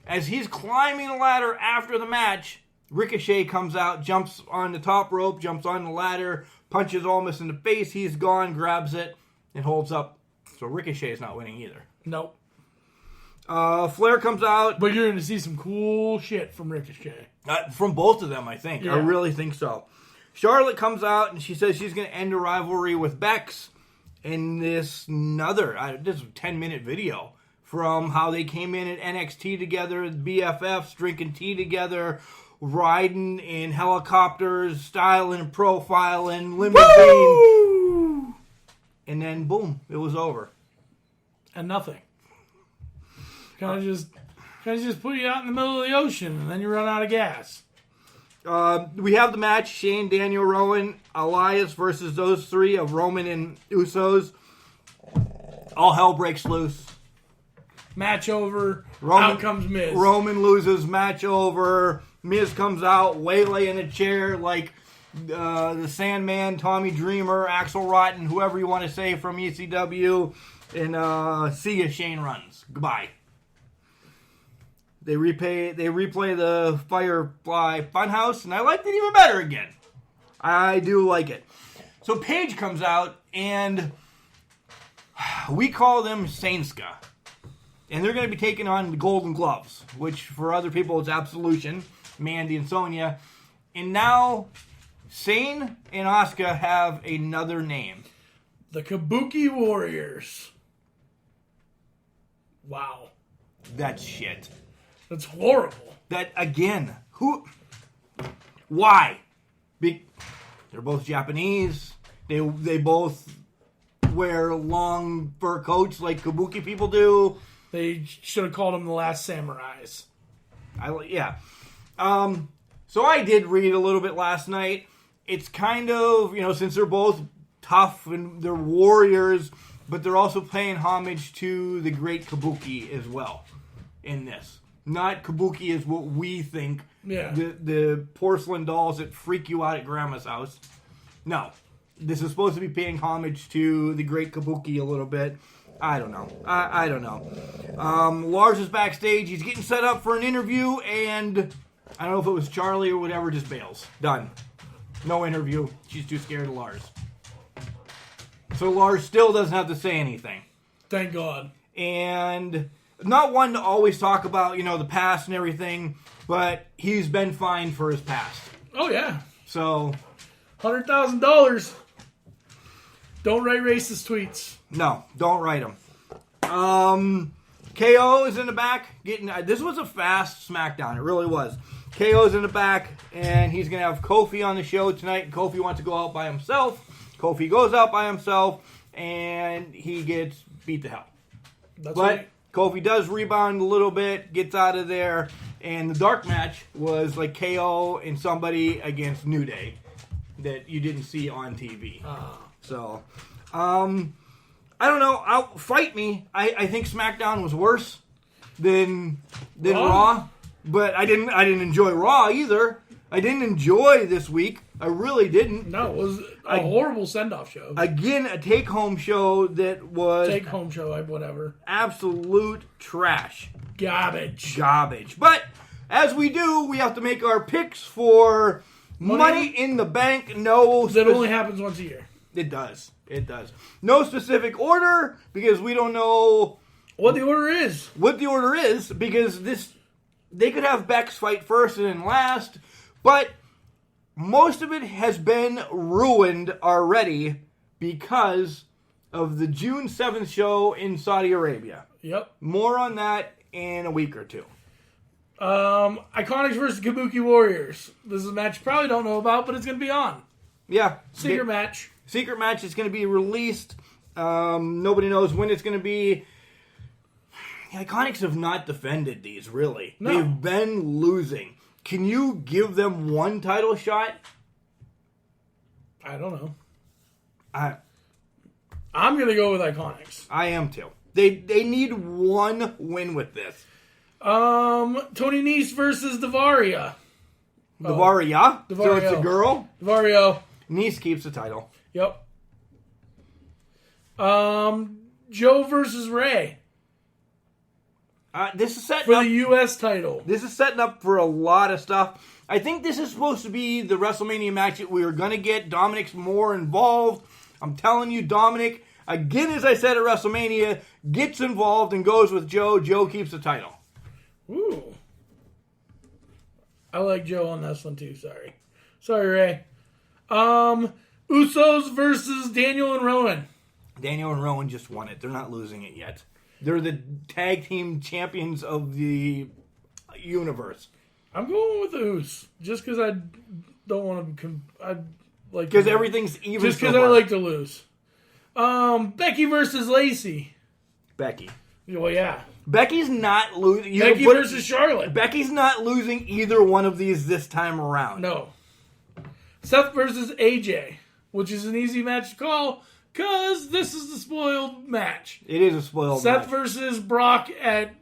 as he's climbing the ladder after the match, Ricochet comes out, jumps on the top rope, jumps on the ladder, punches Almas in the face. He's gone, grabs it, and holds up. So Ricochet is not winning either. Nope. Flair comes out. But you're going to see some cool shit from Ricochet. From both of them, I think. Yeah. I really think so. Charlotte comes out, and she says she's going to end a rivalry with Bex in this 10-minute video from how they came in at NXT together, BFFs, drinking tea together, riding in helicopters, styling and profiling, limousine. Woo! And then, boom, it was over. And nothing. Kind of just put you out in the middle of the ocean, and then you run out of gas. We have the match, Shane, Daniel, Rowan, Elias versus those three of Roman and Usos. All hell breaks loose. Match over. Out comes Miz. Roman loses. Match over. Miz comes out, waylay in a chair like the Sandman, Tommy Dreamer, Axel Rotten, whoever you want to say from ECW. And see ya, Shane runs. Goodbye. They replay the Firefly Funhouse, and I liked it even better again. I do like it. So Paige comes out, and we call them Sainska. And they're going to be taking on the Golden Gloves, which for other people is Absolution, Mandy and Sonya. And now Sane and Asuka have another name. The Kabuki Warriors. Wow. That's shit. That's horrible. That, again, why? They're both Japanese. They both wear long fur coats like kabuki people do. They should have called them the Last Samurais. Yeah. So I did read a little bit last night. It's kind of, since they're both tough and they're warriors, but they're also paying homage to the great kabuki as well in this. Not kabuki is what we think. Yeah. The porcelain dolls that freak you out at grandma's house. No. This is supposed to be paying homage to the great kabuki a little bit. I don't know. I don't know. Lars is backstage. He's getting set up for an interview, and I don't know if it was Charlie or whatever, just bails. Done. No interview. She's too scared of Lars. So Lars still doesn't have to say anything. Thank God. And not one to always talk about, the past and everything, but he's been fined for his past. Oh, yeah. So $100,000. Don't write racist tweets. No, don't write them. KO is in the back. This was a fast SmackDown. It really was. KO's in the back, and he's going to have Kofi on the show tonight. Kofi wants to go out by himself. Kofi goes out by himself, and he gets beat to hell. That's but right. Kofi does rebound a little bit, gets out of there, and the dark match was like KO and somebody against New Day that you didn't see on TV. So, I don't know. Fight me. I think SmackDown was worse than Raw, but I didn't enjoy Raw either. I didn't enjoy this week. I really didn't. No, it was a horrible send-off show. Again, a take-home show that was... Take-home show, whatever. Absolute trash. Garbage. But, as we do, we have to make our picks for Money in the Bank. No... That only happens once a year. It does. No specific order, because we don't know... What the order is. Because they could have Bex fight first and then last, but... Most of it has been ruined already because of the June 7th show in Saudi Arabia. Yep. More on that in a week or two. Iconics versus Kabuki Warriors. This is a match you probably don't know about, but it's going to be on. Yeah. Secret match. Secret match is going to be released. Nobody knows when it's going to be. The Iconics have not defended these, really. No. They've been losing. Can you give them one title shot? I don't know. I'm going to go with Iconics. I am too. They need one win with this. Tony Nese versus Davaria. Davaria? So it's a girl? Davario. Nese keeps the title. Yep. Joe versus Ray. This is setting for up the U.S. title. This is setting up for a lot of stuff. I think this is supposed to be the WrestleMania match that we are going to get. Dominic's more involved. I'm telling you, Dominic, again, as I said at WrestleMania, gets involved and goes with Joe. Joe keeps the title. Ooh. I like Joe on this one, too. Sorry, Ray. Usos versus Daniel and Rowan. Daniel and Rowan just won it. They're not losing it yet. They're the tag team champions of the universe. I'm going with the Usos just because I don't want to. Because everything's even. Just because I like to lose. Becky versus Lacey. Becky. Well, yeah. Becky's not losing. Becky versus Charlotte. Becky's not losing either one of these this time around. No. Seth versus AJ, which is an easy match to call. Because this is the spoiled match. It is a spoiled match. Seth versus Brock at...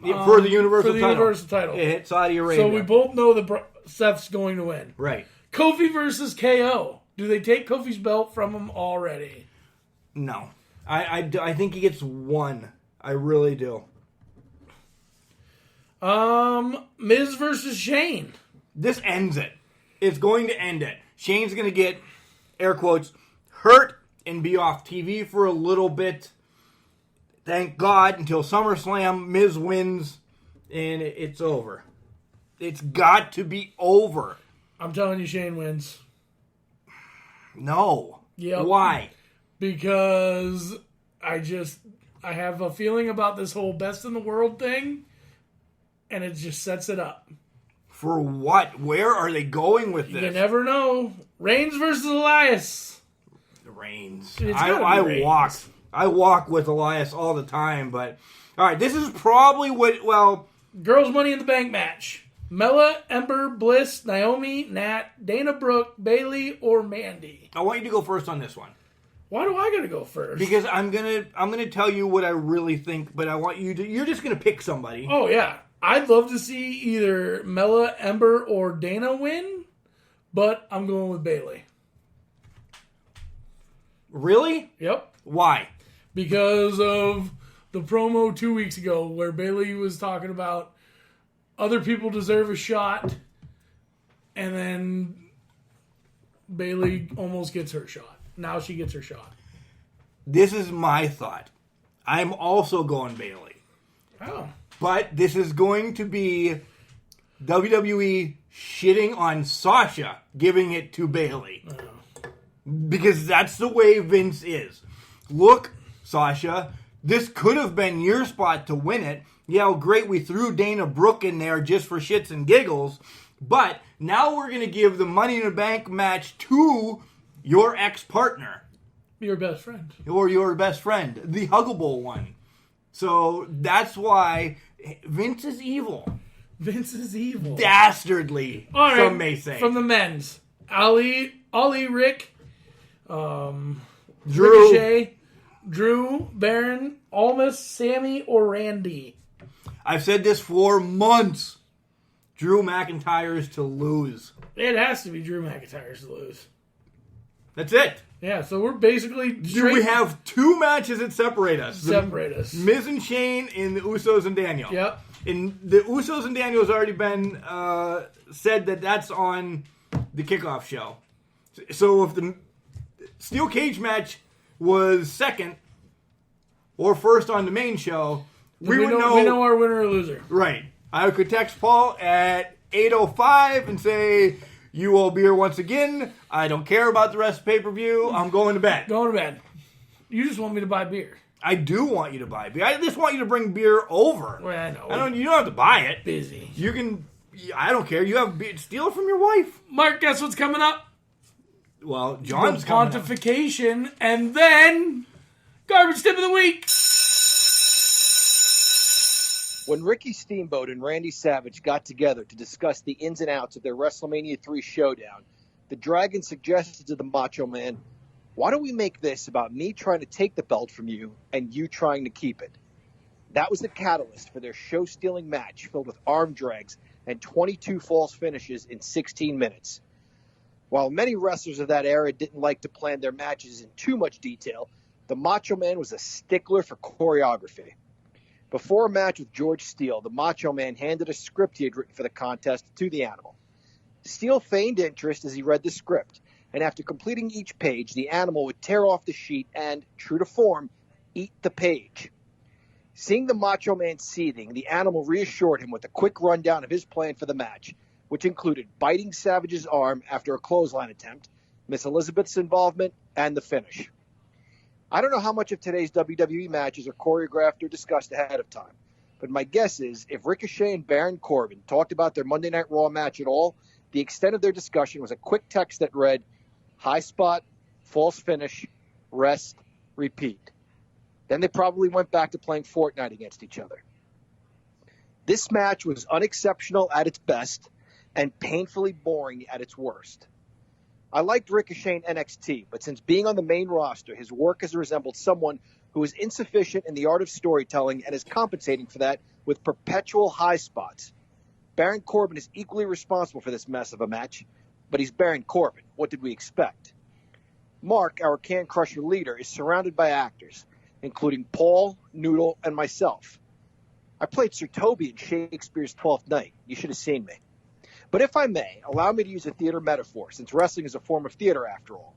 for the Universal title. It hit Saudi Arabia. So we both know that Seth's going to win. Right. Kofi versus KO. Do they take Kofi's belt from him already? No. I think he gets one. I really do. Miz versus Shane. This ends it. It's going to end it. Shane's going to get, air quotes, hurt and be off TV for a little bit. Thank God, until SummerSlam, Miz wins, and it's over. It's got to be over. I'm telling you, Shane wins. No. Yep. Why? Because I have a feeling about this whole best in the world thing, and it just sets it up. For what? Where are they going with this? You never know. Reigns versus Elias. Reigns. Reigns. I walk with Elias all the time, but all right, this is probably Girls' Money in the Bank match. Mella, Ember, Bliss, Naomi, Nat, Dana Brooke, Bayley, or Mandy. I want you to go first on this one. Why do I gotta go first? Because I'm gonna tell you what I really think, but I want you to. You're just gonna pick somebody. Oh yeah, I'd love to see either Mella, Ember, or Dana win, but I'm going with Bayley. Really? Yep. Why? Because of the promo 2 weeks ago where Bayley was talking about other people deserve a shot, and then Bayley almost gets her shot. Now she gets her shot. This is my thought. I'm also going Bayley. Oh. But this is going to be WWE shitting on Sasha, giving it to Bayley. Oh. Because that's the way Vince is. Look, Sasha, this could have been your spot to win it. Yeah, great, we threw Dana Brooke in there just for shits and giggles. But now we're going to give the Money in the Bank match to your ex-partner. Your best friend. Or your best friend. The huggable one. So that's why Vince is evil. Vince is evil. Dastardly, all right, some may say. From the men's. Ollie, Rick, Drew. Ricochet, Drew, Baron, Almas, Sammy, or Randy. I've said this for months. Drew McIntyre's to lose. It has to be Drew McIntyre's to lose. That's it. Yeah, so we're basically... Do we have two matches that separate us? Miz and Shane and the Usos and Daniel. Yep. And the Usos and Daniel has already been said that that's on the kickoff show. So if the steel cage match was second or first on the main show, we would know... We know our winner or loser. Right. I could text Paul at 8:05 and say... You will be here once again. I don't care about the rest of the pay-per-view. I'm going to bed. Going to bed. You just want me to buy beer. I do want you to buy beer. I just want you to bring beer over. Well, I know. You don't have to buy it. Busy. You can... I don't care. You have beer. Steal it from your wife. Mark, guess what's coming up? Well, John's coming up. Pontification, and then... Garbage Tip of the Week. When Ricky Steamboat and Randy Savage got together to discuss the ins and outs of their WrestleMania 3 showdown, the Dragon suggested to the Macho Man, why don't we make this about me trying to take the belt from you and you trying to keep it? That was the catalyst for their show-stealing match filled with arm drags and 22 false finishes in 16 minutes. While many wrestlers of that era didn't like to plan their matches in too much detail, the Macho Man was a stickler for choreography. Before a match with George Steele, the Macho Man handed a script he had written for the contest to the Animal. Steele feigned interest as he read the script, and after completing each page, the Animal would tear off the sheet and, true to form, eat the page. Seeing the Macho Man seething, the Animal reassured him with a quick rundown of his plan for the match, which included biting Savage's arm after a clothesline attempt, Miss Elizabeth's involvement, and the finish. I don't know how much of today's WWE matches are choreographed or discussed ahead of time, but my guess is if Ricochet and Baron Corbin talked about their Monday Night Raw match at all, the extent of their discussion was a quick text that read, high spot, false finish, rest, repeat. Then they probably went back to playing Fortnite against each other. This match was unexceptional at its best and painfully boring at its worst. I liked Ricochet in NXT, but since being on the main roster, his work has resembled someone who is insufficient in the art of storytelling and is compensating for that with perpetual high spots. Baron Corbin is equally responsible for this mess of a match, but he's Baron Corbin. What did we expect? Mark, our Can Crusher leader, is surrounded by actors, including Paul, Noodle, and myself. I played Sir Toby in Shakespeare's Twelfth Night. You should have seen me. But if I may, allow me to use a theater metaphor, since wrestling is a form of theater after all.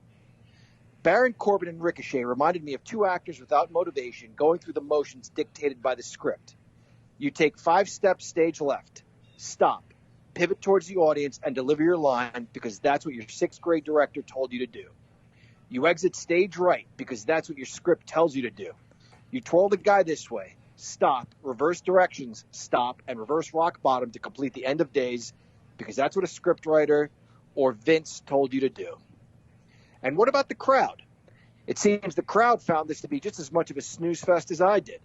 Baron Corbin and Ricochet reminded me of two actors without motivation going through the motions dictated by the script. You take 5 steps stage left, stop, pivot towards the audience, and deliver your line because that's what your 6th grade director told you to do. You exit stage right because that's what your script tells you to do. You twirl the guy this way, stop, reverse directions, stop, and reverse rock bottom to complete the end of days because that's what a scriptwriter or Vince told you to do. And what about the crowd? It seems the crowd found this to be just as much of a snooze fest as I did.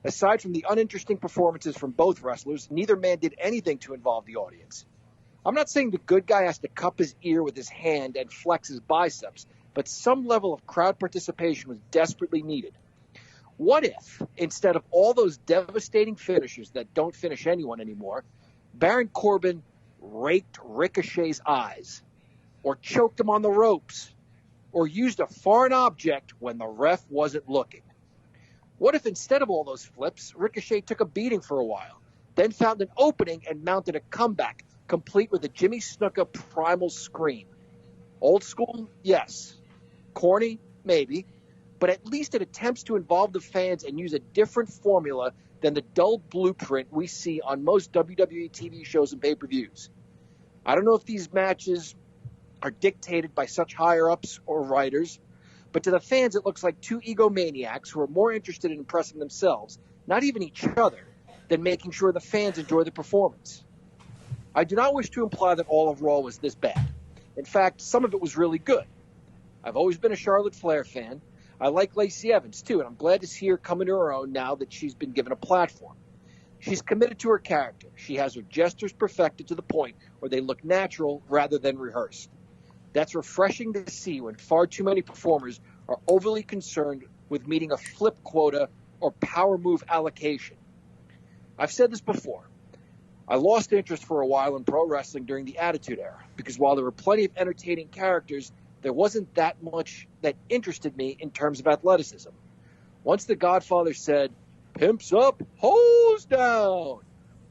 Aside from the uninteresting performances from both wrestlers, neither man did anything to involve the audience. I'm not saying the good guy has to cup his ear with his hand and flex his biceps, but some level of crowd participation was desperately needed. What if, instead of all those devastating finishers that don't finish anyone anymore, Baron Corbin raked Ricochet's eyes, or choked him on the ropes, or used a foreign object when the ref wasn't looking? What if instead of all those flips, Ricochet took a beating for a while, then found an opening and mounted a comeback, complete with a Jimmy Snuka primal scream? Old school? Yes. Corny? Maybe. But at least it attempts to involve the fans and use a different formula than the dull blueprint we see on most WWE TV shows and pay-per-views. I don't know if these matches are dictated by such higher-ups or writers, but to the fans it looks like two egomaniacs who are more interested in impressing themselves, not even each other, than making sure the fans enjoy the performance. I do not wish to imply that all of Raw was this bad. In fact, some of it was really good. I've always been a Charlotte Flair fan. I like Lacey Evans, too, and I'm glad to see her coming to her own now that she's been given a platform. She's committed to her character. She has her gestures perfected to the point where they look natural rather than rehearsed. That's refreshing to see when far too many performers are overly concerned with meeting a flip quota or power move allocation. I've said this before. I lost interest for a while in pro wrestling during the Attitude Era because while there were plenty of entertaining characters, there wasn't that much that interested me in terms of athleticism. Once the Godfather said, "Pimps up, hose down,"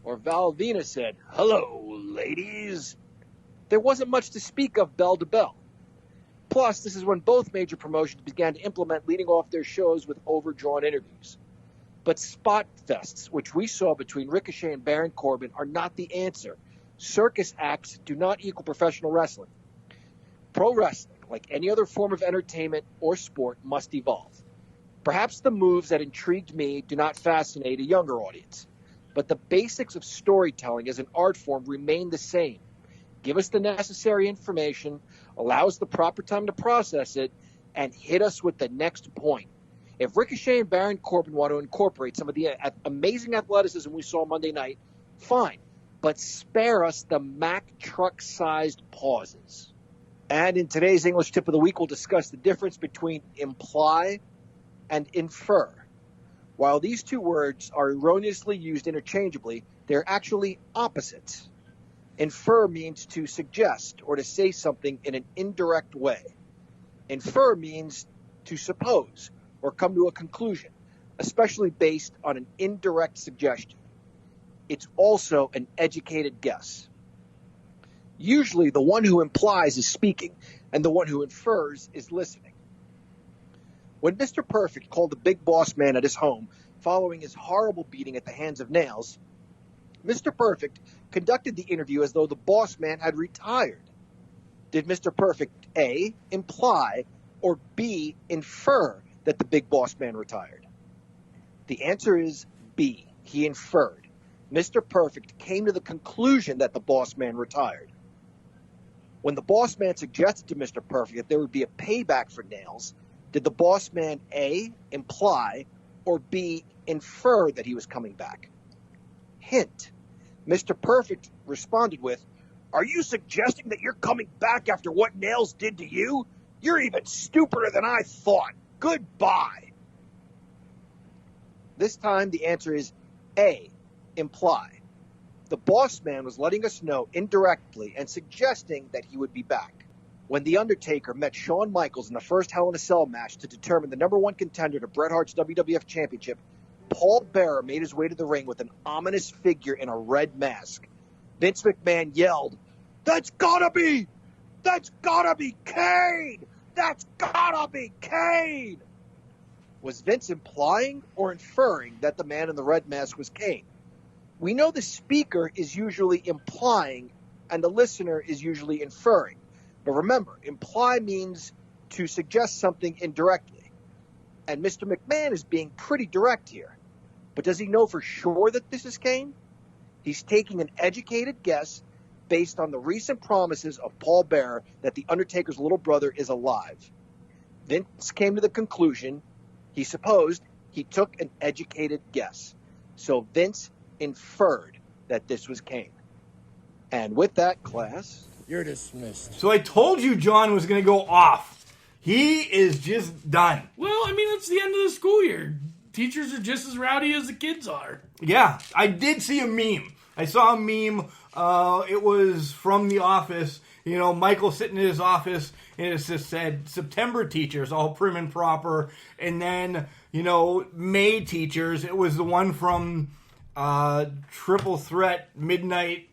or Val Venis said, "Hello, ladies," there wasn't much to speak of bell to bell. Plus, this is when both major promotions began to implement leading off their shows with overdrawn interviews. But spot fests, which we saw between Ricochet and Baron Corbin, are not the answer. Circus acts do not equal professional wrestling. Pro wrestling, like any other form of entertainment or sport, must evolve. Perhaps the moves that intrigued me do not fascinate a younger audience, but the basics of storytelling as an art form remain the same. Give us the necessary information, allow us the proper time to process it, and hit us with the next point. If Ricochet and Baron Corbin want to incorporate some of the amazing athleticism we saw Monday night, fine, but spare us the Mack truck-sized pauses. And in today's English Tip of the Week, we'll discuss the difference between imply and infer. While these two words are erroneously used interchangeably, they're actually opposites. Infer means to suggest or to say something in an indirect way. Infer means to suppose or come to a conclusion, especially based on an indirect suggestion. It's also an educated guess. Usually the one who implies is speaking, and the one who infers is listening. When Mr. Perfect called the Big Boss Man at his home following his horrible beating at the hands of Nails, Mr. Perfect conducted the interview as though the Boss Man had retired. Did Mr. Perfect A, imply, or B, infer that the Big Boss Man retired? The answer is B. He inferred. Mr. Perfect came to the conclusion that the Boss Man retired. When the Boss Man suggested to Mr. Perfect that there would be a payback for Nails, did the Boss Man A, imply, or B, infer that he was coming back? Hint. Mr. Perfect responded with, "Are you suggesting that you're coming back after what Nails did to you? You're even stupider than I thought. Goodbye." This time the answer is A, imply. The Boss Man was letting us know indirectly and suggesting that he would be back. When The Undertaker met Shawn Michaels in the first Hell in a Cell match to determine the number one contender to Bret Hart's WWF Championship, Paul Bearer made his way to the ring with an ominous figure in a red mask. Vince McMahon yelled, That's gotta be Kane! That's gotta be Kane! Was Vince implying or inferring that the man in the red mask was Kane? We know the speaker is usually implying and the listener is usually inferring. But remember, imply means to suggest something indirectly. And Mr. McMahon is being pretty direct here. But does he know for sure that this is Kane? He's taking an educated guess based on the recent promises of Paul Bearer that The Undertaker's little brother is alive. Vince came to the conclusion, he supposed, he took an educated guess. So Vince inferred that this was Kane. And with that, class, you're dismissed. So I told you John was going to go off. He is just done. Well, I mean, it's the end of the school year. Teachers are just as rowdy as the kids are. Yeah, I did see a meme. I saw a meme. It was from The Office. You know, Michael sitting in his office, and it just said, September teachers, all prim and proper. And then, you know, May teachers. It was the one from Triple Threat, Midnight,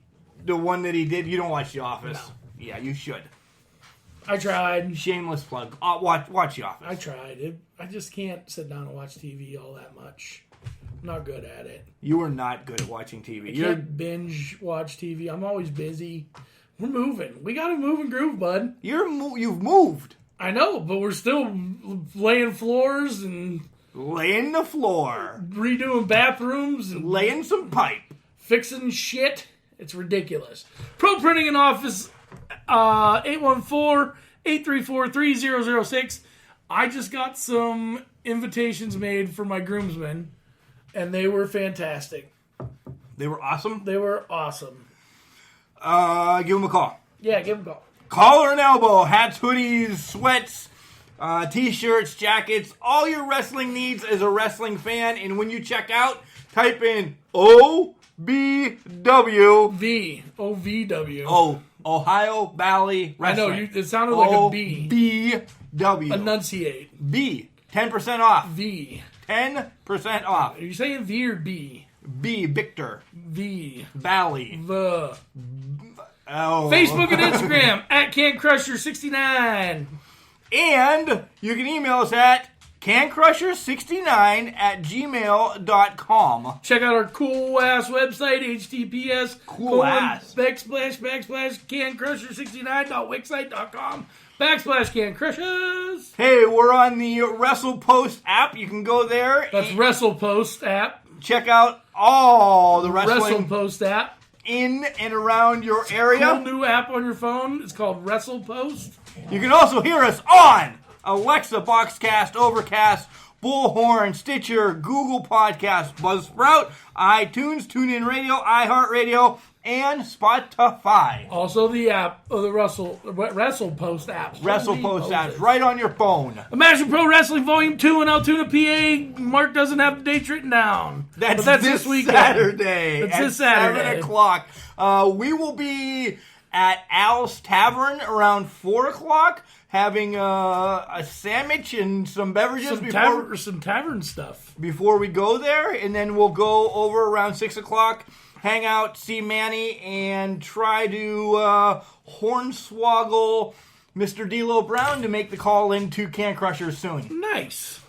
the one that he did. You don't watch The Office. No. Yeah, you should. I tried. Shameless plug. Watch The Office. I tried. I just can't sit down and watch TV all that much. I'm not good at it. You are not good at watching TV. I can't binge watch TV. I'm always busy. We're moving. We got to move and groove, bud. You've moved. I know, but we're still laying floors and... Laying the floor. Redoing bathrooms and... Laying some pipe. Fixing shit. It's ridiculous. Pro Printing and Office, 814-834-3006. I just got some invitations made for my groomsmen, and they were fantastic. They were awesome? They were awesome. Give them a call. Yeah, give them a call. Collar and elbow, hats, hoodies, sweats, t-shirts, jackets, all your wrestling needs as a wrestling fan. And when you check out, type in OBW. OVW. Oh, Ohio Valley Wrestling. I know, it sounded like a B. BW. Enunciate. B. 10% off. V. 10% off. Are you saying V or B? B. Victor. V. Valley. The. Oh. Facebook and Instagram at CanCrusher69. And you can email us at cancrusher69@gmail.com. Check out our cool-ass website, https Cool-ass. /cancrusher69.wixsite.com/cancrushers. Hey, we're on the WrestlePost app. You can go there. That's WrestlePost app. Check out all the wrestling WrestlePost app. in and around your area. Cool new app on your phone. It's called WrestlePost. You can also hear us on Alexa, Boxcast, Overcast, Bullhorn, Stitcher, Google Podcast, Buzzsprout, iTunes, TuneIn Radio, iHeartRadio, and Spotify. Also the app of the WrestlePost app. WrestlePost apps right on your phone. Imagine Pro Wrestling Volume 2 in Altoona, PA. Mark doesn't have the dates written down. That's this weekend. Saturday. That's at this Saturday. 7 o'clock. We will be at Al's Tavern around 4 o'clock having a sandwich and some beverages Some tavern stuff. before we go there. And then we'll go over around 6 o'clock, hang out, see Manny, and try to hornswoggle Mr. D'Lo Brown to make the call into Can Crushers soon. Nice.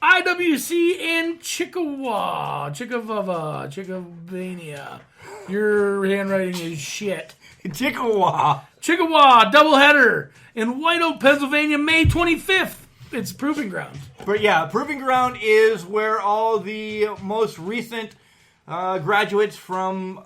IWC in Chickavania. Your handwriting is shit. Chickawaw. Doubleheader in White Oak, Pennsylvania, May 25th. It's Proving Ground. But yeah, Proving Ground is where all the most recent graduates from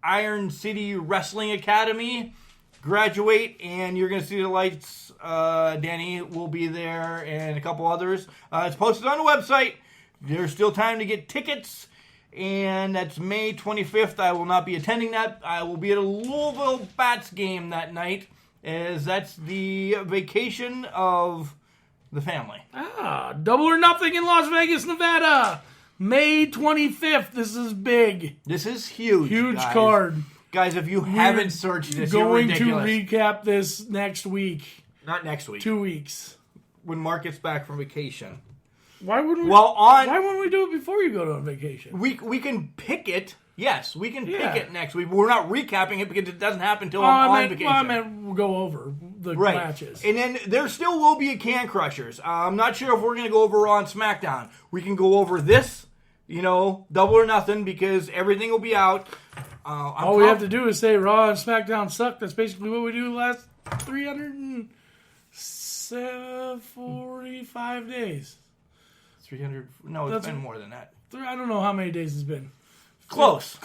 Iron City Wrestling Academy graduate, and you're going to see the lights. Danny will be there and a couple others. It's posted on the website. There's still time to get tickets, and that's May 25th. I will not be attending that. I will be at a Louisville Bats game that night, as that's the vacation of the family. Double or Nothing in Las Vegas, Nevada. May 25th. This is big. This is huge. Huge guys. card. Guys, if you haven't searched this, you're going to ridiculous. recap this next week. Not next week. 2 weeks. When Mark gets back from vacation. Why wouldn't we? Why wouldn't we do it before you go on vacation? We can pick it. Yes, we can pick it next week. We're not recapping it because it doesn't happen until I'm on vacation. Well, I meant we'll go over the matches. And then there still will be a Can Crushers. I'm not sure if we're going to go over Raw and Smackdown. We can go over this, Double or Nothing, because everything will be out. All we have to do is say Raw and SmackDown suck. That's basically what we do the last 345 days. 300. No, it's been more than that. I don't know how many days it's been. Close.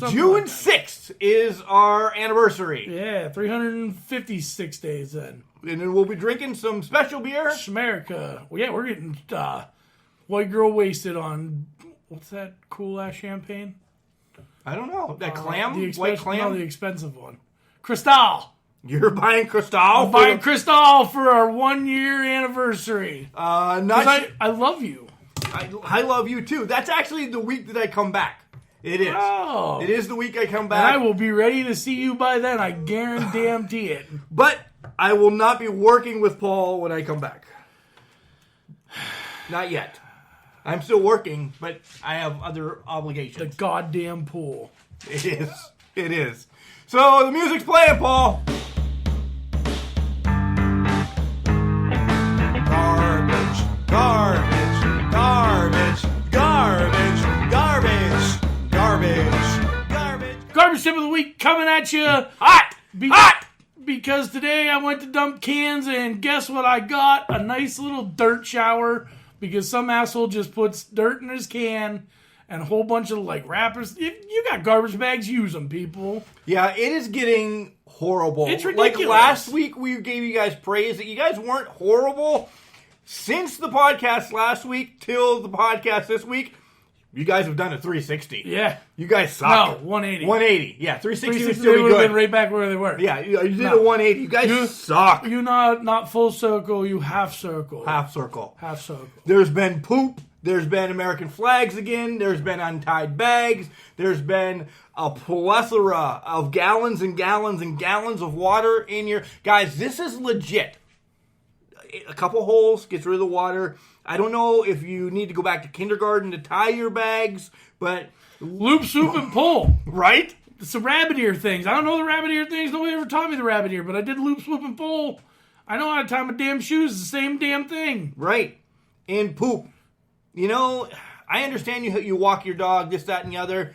June Like 6th is our anniversary. Yeah, 356 days then. And then we'll be drinking some special beer. Schmerica. Well, yeah, we're getting white girl wasted on, what's that cool-ass champagne? I don't know. That clam? White clam? No, the expensive one. Cristal. You're buying Cristal? I'm buying Cristal for our 1-year anniversary. I love you. I love you too. That's actually the week that I come back. It is. Oh. It is the week I come back. And I will be ready to see you by then. I guarantee it. But I will not be working with Paul when I come back. Not yet. I'm still working, but I have other obligations. The goddamn pool. It is. It is. So the music's playing, Paul. Garbage, garbage, garbage, garbage, garbage, garbage, garbage. Garbage tip of the week coming at you Hot! Hot! Because today I went to dump cans and guess what I got? A nice little dirt shower because some asshole just puts dirt in his can and a whole bunch of like wrappers. If you got garbage bags, use them, people. Yeah, it is getting horrible. It's ridiculous. Like last week we gave you guys praise that you guys weren't horrible. Since the podcast last week till the podcast this week, you guys have done a 360. Yeah. You guys suck. No, 180. 180. Yeah, 360 was they still would have good. been right back where they were. Yeah, you did a 180. You guys suck. You not full circle, you half circle. Half circle. Half circle. There's been poop. There's been American flags again. There's been untied bags. There's been a plethora of gallons and gallons and gallons of water in your... Guys, this is legit. A couple holes gets rid of the water. I don't know if you need to go back to kindergarten to tie your bags, but... Loop, swoop, and pull. Right? It's the rabbit ear things. I don't know the rabbit ear things. Nobody ever taught me the rabbit ear, but I did loop, swoop, and pull. I know how to tie my damn shoes. It's the same damn thing. Right. And poop. You know, I understand you walk your dog, this, that, and the other.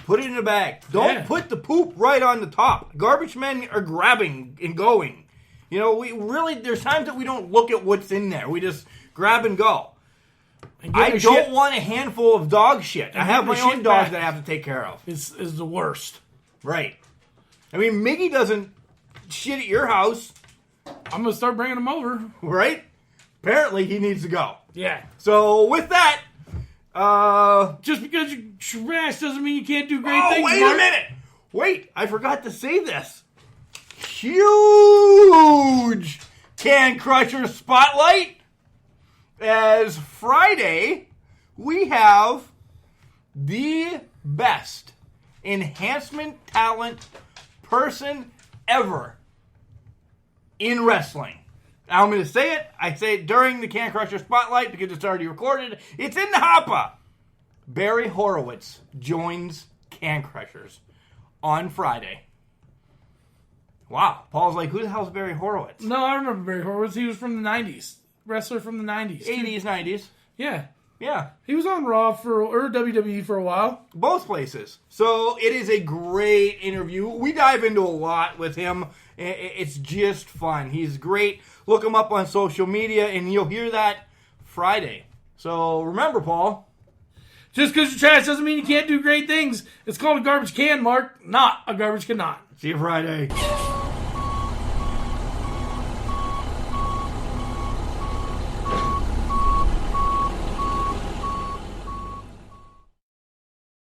Put it in a bag. Don't put the poop right on the top. Garbage men are grabbing and going. You know, there's times that we don't look at what's in there. We just grab and go. I don't want a handful of dog shit. I have my own dogs that I have to take care of. Is the worst. Right. I mean, Miggy doesn't shit at your house. I'm going to start bringing him over. Right? Apparently, he needs to go. Yeah. So, with that... just because you're trash doesn't mean you can't do great things. Wait a minute. Wait, I forgot to say this. Huge Can Crusher spotlight. As Friday, we have the best enhancement talent person ever in wrestling. Now, I'm going to say it. I say it during the Can Crusher spotlight because it's already recorded. It's in the hopper. Barry Horowitz joins Can Crushers on Friday. Wow. Paul's like, who the hell's Barry Horowitz? No, I remember Barry Horowitz. He was from the 90s. Wrestler from the 90s. 80s, 90s. Yeah. Yeah. He was on Raw or WWE for a while. Both places. So it is a great interview. We dive into a lot with him. It's just fun. He's great. Look him up on social media, and you'll hear that Friday. So remember, Paul. Just because you're trash doesn't mean you can't do great things. It's called a garbage can, Mark, not a garbage cannot. See you Friday.